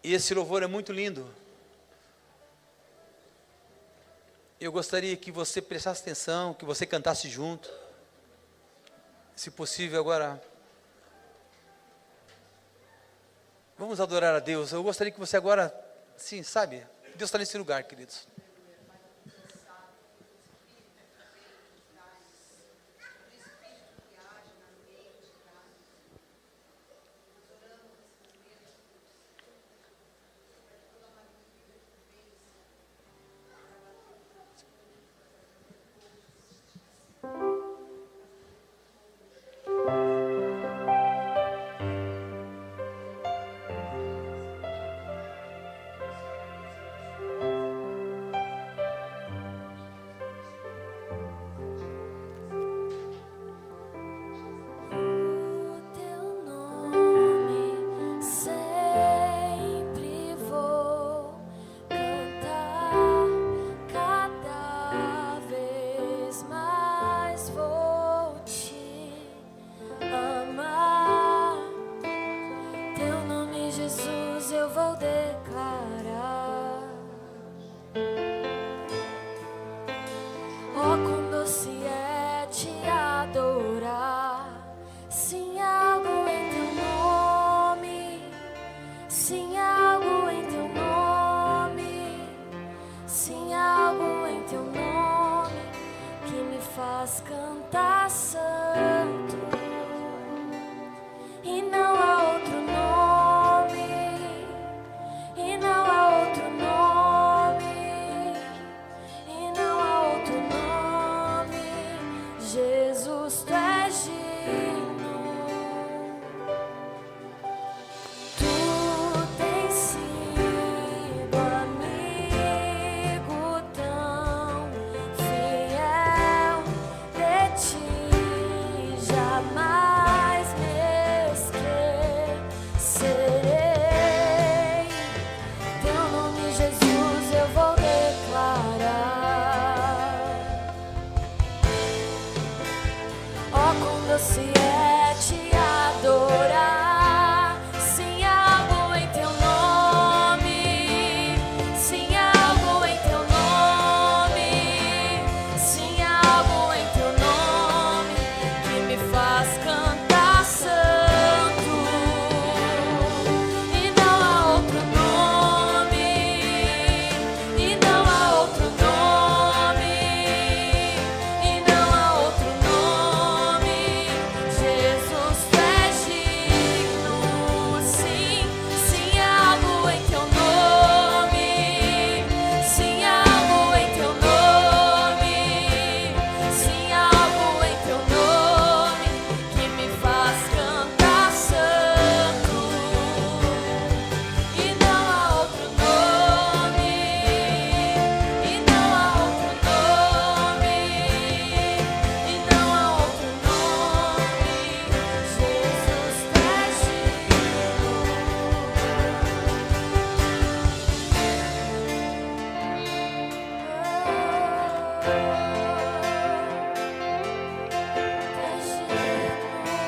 E esse louvor é muito lindo. Eu gostaria que você prestasse atenção, que você cantasse junto. Se possível agora... Vamos adorar a Deus. Eu gostaria que você agora, sim, sabe? Deus está nesse lugar, queridos.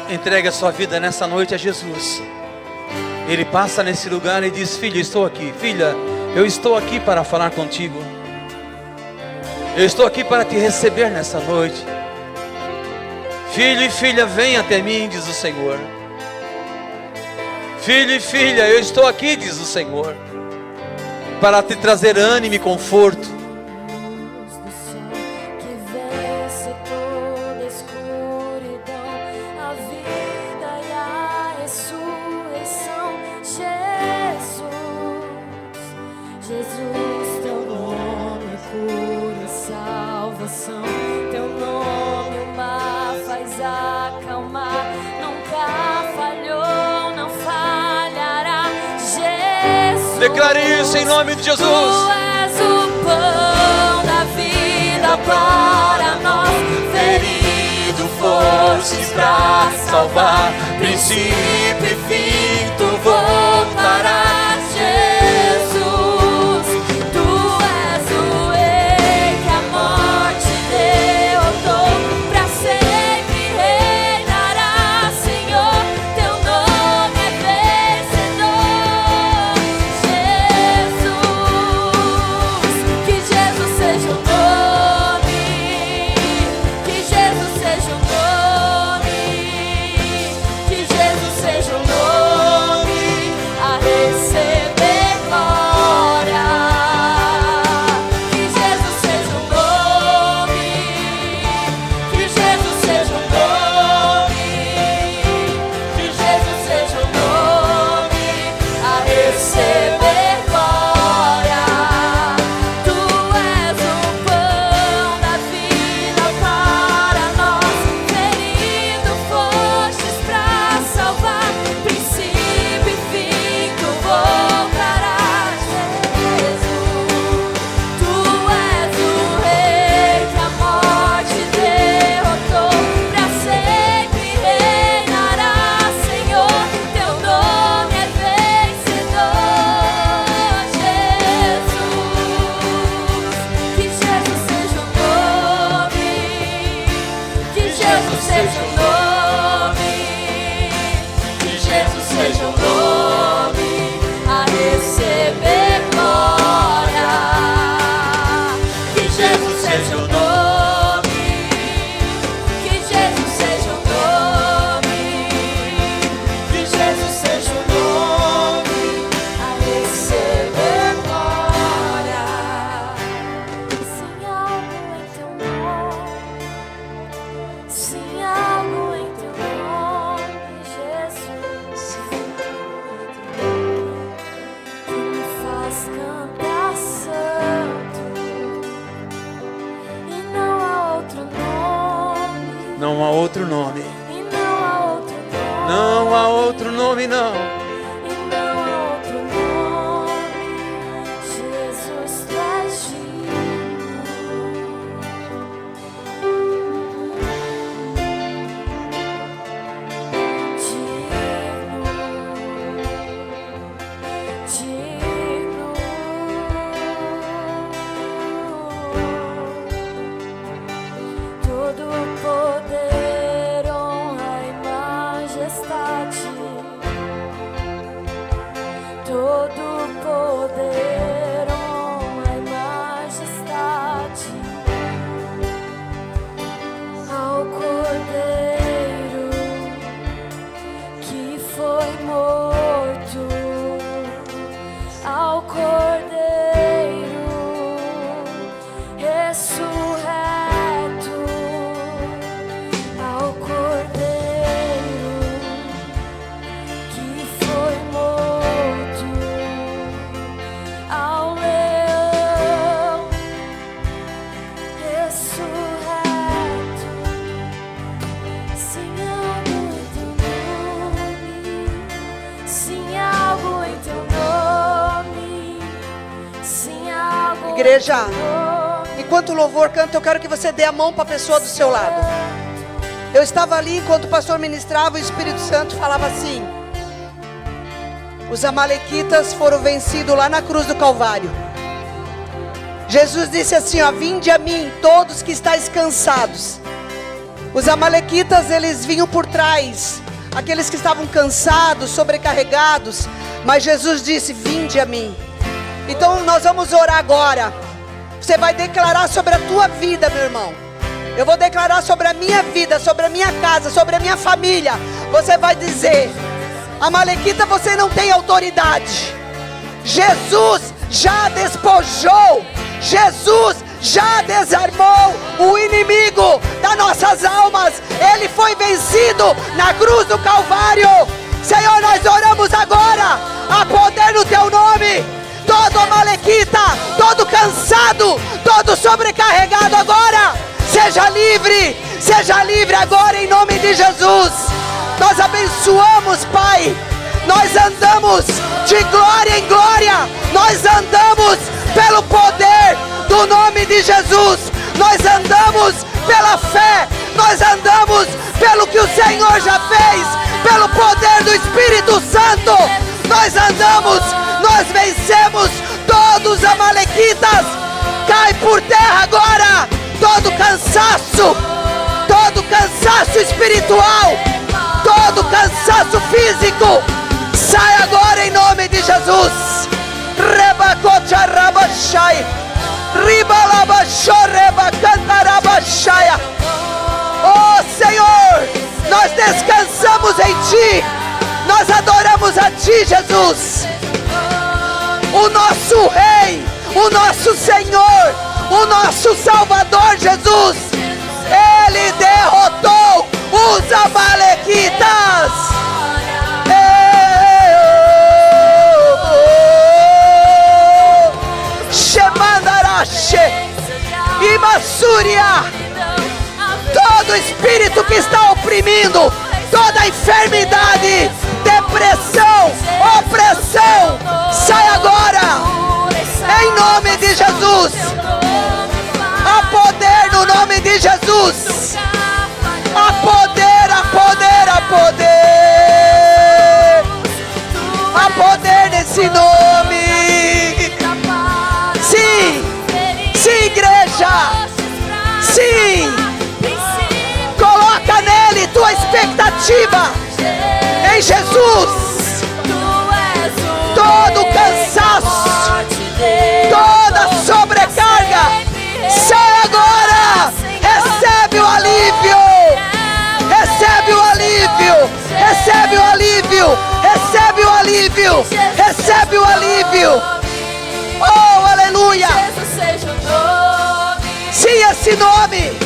entregue a sua vida nessa noite a Jesus. Ele passa nesse lugar e diz: filho, estou aqui. Filha, eu estou aqui para falar contigo. Eu estou aqui para te receber nessa noite. Filho e filha, vem até mim, diz o Senhor. Filho e filha, eu estou aqui, diz o Senhor, para te trazer ânimo e conforto. Declare isso em nome de Jesus. Tu és o pão da vida para nós, ferido fostes para salvar, princípio e fim tu voltarás, Jesus. Tu és o rei que a morte derrotou, para sempre reinará, Senhor, teu nome é vencedor. Não há outro nome. E não há outro nome. Não há outro nome, não. E não há outro nome. Jesus, tu és digno. Digno. Todo poder, honra e majestade. Todo poder, honra e majestade ao Cordeiro que foi morto, ao Cordeiro ressurreto, ao Cordeiro que foi morto, ao Leão ressurreto. Sim, algo em teu nome. Sim, algo em teu nome. Sim, algo em Igreja, teu nome. enquanto o louvor canta, eu quero que você dê a mão para a pessoa do seu lado. Eu estava ali enquanto o pastor ministrava, o Espírito Santo falava assim: os amalequitas foram vencidos lá na cruz do Calvário. Jesus disse assim, ó: vinde a mim todos que estáis cansados Os amalequitas, eles vinham por trás, aqueles que estavam cansados, sobrecarregados, mas Jesus disse: vinde a mim. Então nós vamos orar agora. Você vai declarar sobre a tua vida, meu irmão. Eu vou declarar sobre a minha vida, sobre a minha casa, sobre a minha família. Você vai dizer: amalequita, você não tem autoridade. Jesus já despojou, Jesus já desarmou o inimigo das nossas almas. Ele foi vencido na cruz do Calvário. Senhor, nós oramos agora, a poder no teu nome. Todo amalequita, todo cansado, todo sobrecarregado agora, seja livre agora em nome de Jesus. Nós abençoamos, Pai. Nós andamos de glória em glória. Nós andamos pelo poder do nome de Jesus. Nós andamos pela fé. Nós andamos pelo que o Senhor já fez, pelo poder do Espírito Santo. Nós andamos, nós vencemos todos os amalequitas. Cai por terra agora todo cansaço espiritual, todo cansaço físico. Sai agora em nome de Jesus. Rebacotarabashai, Ribalabashorrebacantarabashaya. Oh Senhor, nós descansamos em Ti. Nós adoramos a Ti, Jesus. O nosso Rei, o nosso Senhor, o nosso Salvador, Jesus. Ele derrotou os amalequitas. Shemandarashe, Imassúria. Todo espírito que está oprimindo, toda enfermidade, depressão, opressão, sai agora, em nome de Jesus. Há poder no nome de Jesus. Há poder, há poder, há poder. Há poder nesse nome. Sim, sim, igreja. Sim. Coloca nele tua expectativa em Jesus. Todo cansaço, toda sobrecarga, sai agora. Recebe o alívio. Recebe o alívio. Recebe o alívio. Recebe o alívio. Recebe o alívio. Oh, aleluia. Sim, esse nome.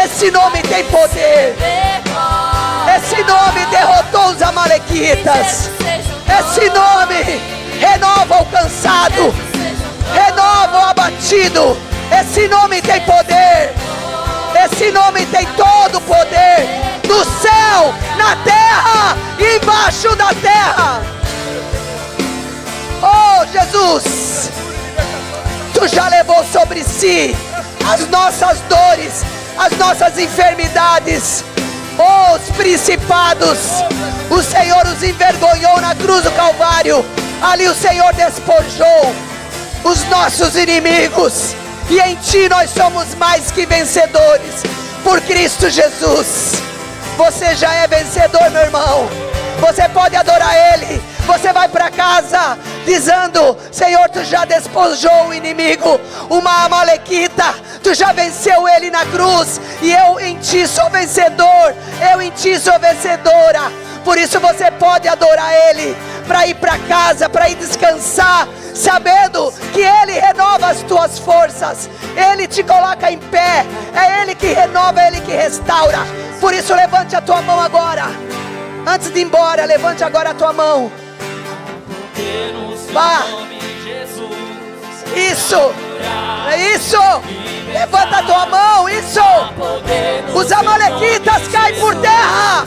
Esse nome tem poder. Esse nome derrotou os amalequitas. Esse nome renova o cansado, renova o abatido. Esse nome tem poder. Esse nome tem todo o poder, no céu, na terra e embaixo da terra. Oh Jesus, Tu já levou sobre si as nossas dores, as nossas enfermidades. Oh, os principados, o Senhor os envergonhou na cruz do Calvário. Ali o Senhor despojou os nossos inimigos. E em Ti nós somos mais que vencedores, por Cristo Jesus. Você já é vencedor, meu irmão. Você pode adorar Ele. Você vai para casa dizendo: Senhor, Tu já despojou o inimigo, uma amalequita. Tu já venceu ele na cruz. E eu em Ti sou vencedor. Eu em Ti sou vencedora. Por isso você pode adorar Ele, para ir para casa, para ir descansar, sabendo que Ele renova as tuas forças. Ele te coloca em pé. É Ele que renova, é Ele que restaura. Por isso levante a tua mão agora. Antes de ir embora, levante agora a tua mão. Vá. Isso. É isso. Levanta a tua mão. Isso. Os amalequitas caem por terra.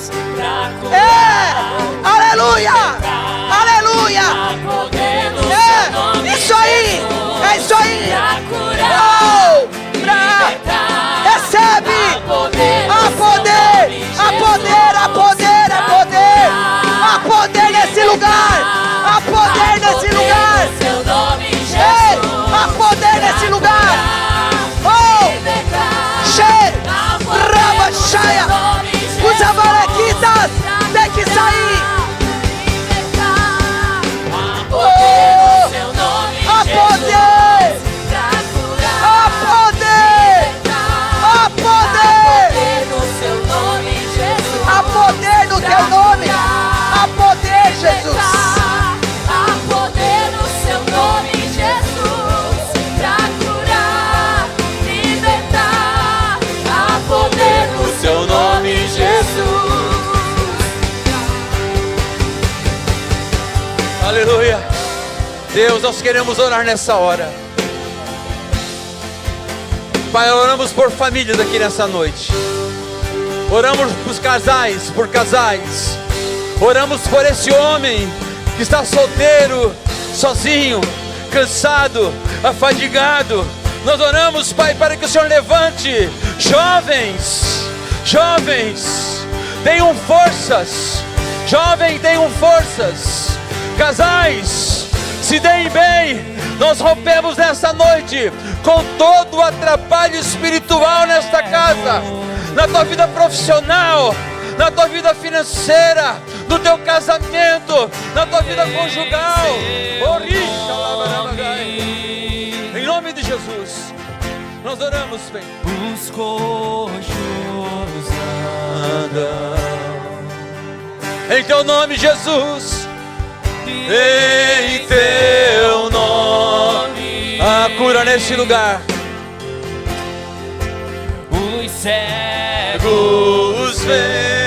É. Aleluia. Aleluia. É. Isso aí. É isso aí. Oh. Recebe. Há poder. Há poder. Há poder. Há poder. Há poder nesse lugar. Há poder nesse lugar. Ei, há poder nesse lugar. Oh, cheio. Deus, nós queremos orar nessa hora. Pai, oramos por famílias aqui nessa noite. Oramos por casais, Oramos por esse homem que está solteiro, sozinho, cansado, afadigado. Nós oramos, Pai, para que o Senhor levante jovens, tenham forças, tenham forças, casais, se deem bem. Nós rompemos nessa noite com todo o atrapalho espiritual nesta casa, na tua vida profissional, na tua vida financeira, no teu casamento, na tua vida conjugal. Em nome de Jesus, nós oramos, Pai. Os coxos andam. Em teu nome, Jesus. Em teu nome. A cura neste lugar. Os cegos vêm.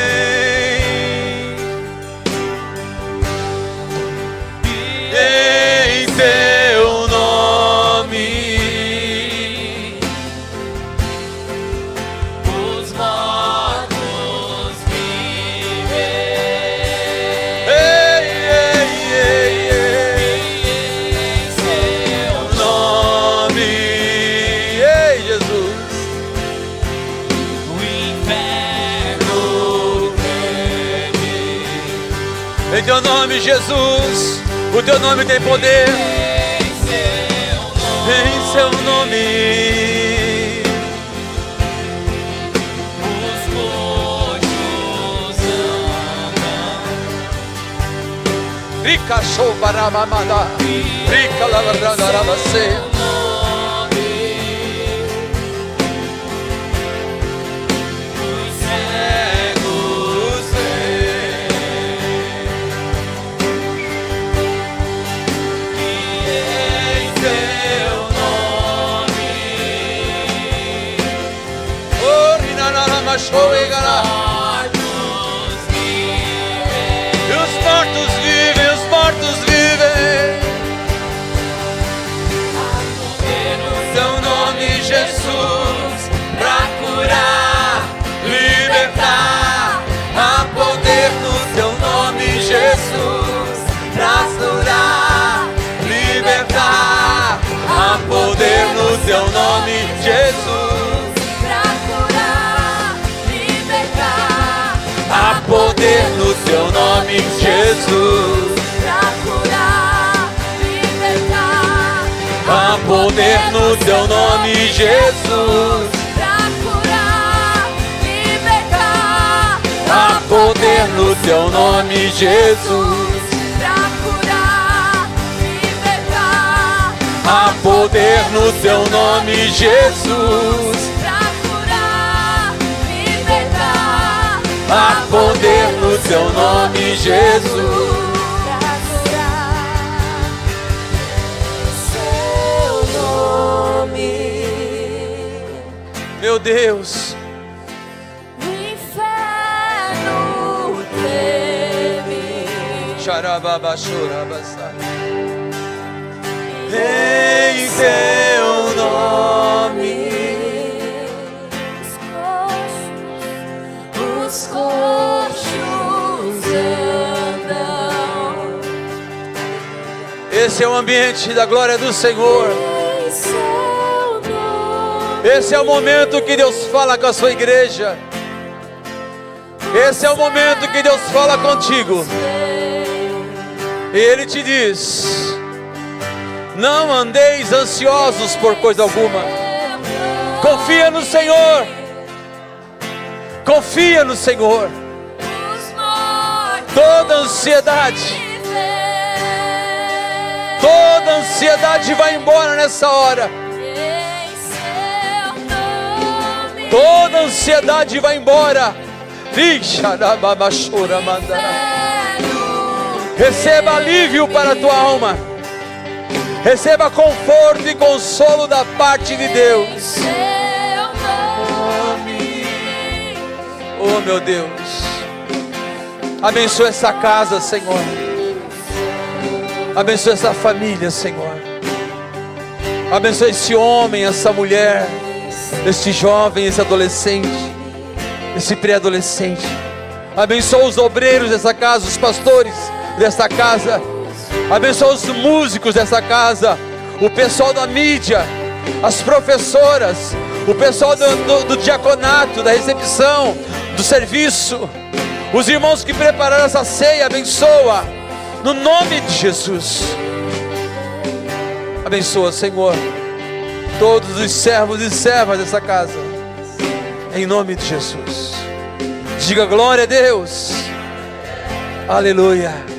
Em teu nome. Os mortos vivem. Em seu Nome. Ei, Jesus. o inferno treme. Em teu nome, Jesus. O teu nome tem poder. Em seu nome. Os coxos andam. Rica show para mamada. Rica la verdade você. Os cegos Em teu nome. Oh, rinanarama show e gara. mortos vivem. E os mortos vivem, os mortos vivem. Teu nome, Jesus, pra curar, libertar. Há poder no teu nome, Jesus, pra curar, libertar. Há poder no teu nome, Jesus. Pra curar, libertar. Há poder no teu nome, Jesus. Pra curar, libertar. Há poder no teu nome, Jesus. Pra curar, libertar. Há poder no teu nome, Jesus. Pra curar, libertar. Há poder no teu nome, Jesus. Pra curar, libertar. Há poder no teu nome, Jesus. Pra curar, seu nome. Meu Deus, O inferno treme. xarababachorabassa. Em teu nome. Os coxos andam. Esse é o ambiente da glória do Senhor. Em seu nome. Esse é o momento que Deus fala com a sua igreja. Esse é o momento que Deus fala contigo. E Ele te diz: não andeis ansiosos por coisa alguma. Confia no Senhor. Confia no Senhor. Os mortos Toda ansiedade vai embora nessa hora. em seu nome. Toda ansiedade vai embora. Receba alívio para a tua alma. Receba conforto e consolo da parte de Deus. Seu nome. Oh, meu Deus. Abençoa essa casa, Senhor. Abençoa essa família, Senhor. Abençoa esse homem, essa mulher, esse jovem, esse adolescente, esse pré-adolescente. Abençoa os obreiros dessa casa, os pastores desta casa. Abençoa os músicos dessa casa, o pessoal da mídia, as professoras, o pessoal do diaconato, da recepção, do serviço, os irmãos que prepararam essa ceia. Abençoa, no nome de Jesus. Abençoa, Senhor, todos os servos e servas dessa casa, em nome de Jesus. Diga glória a Deus. Aleluia.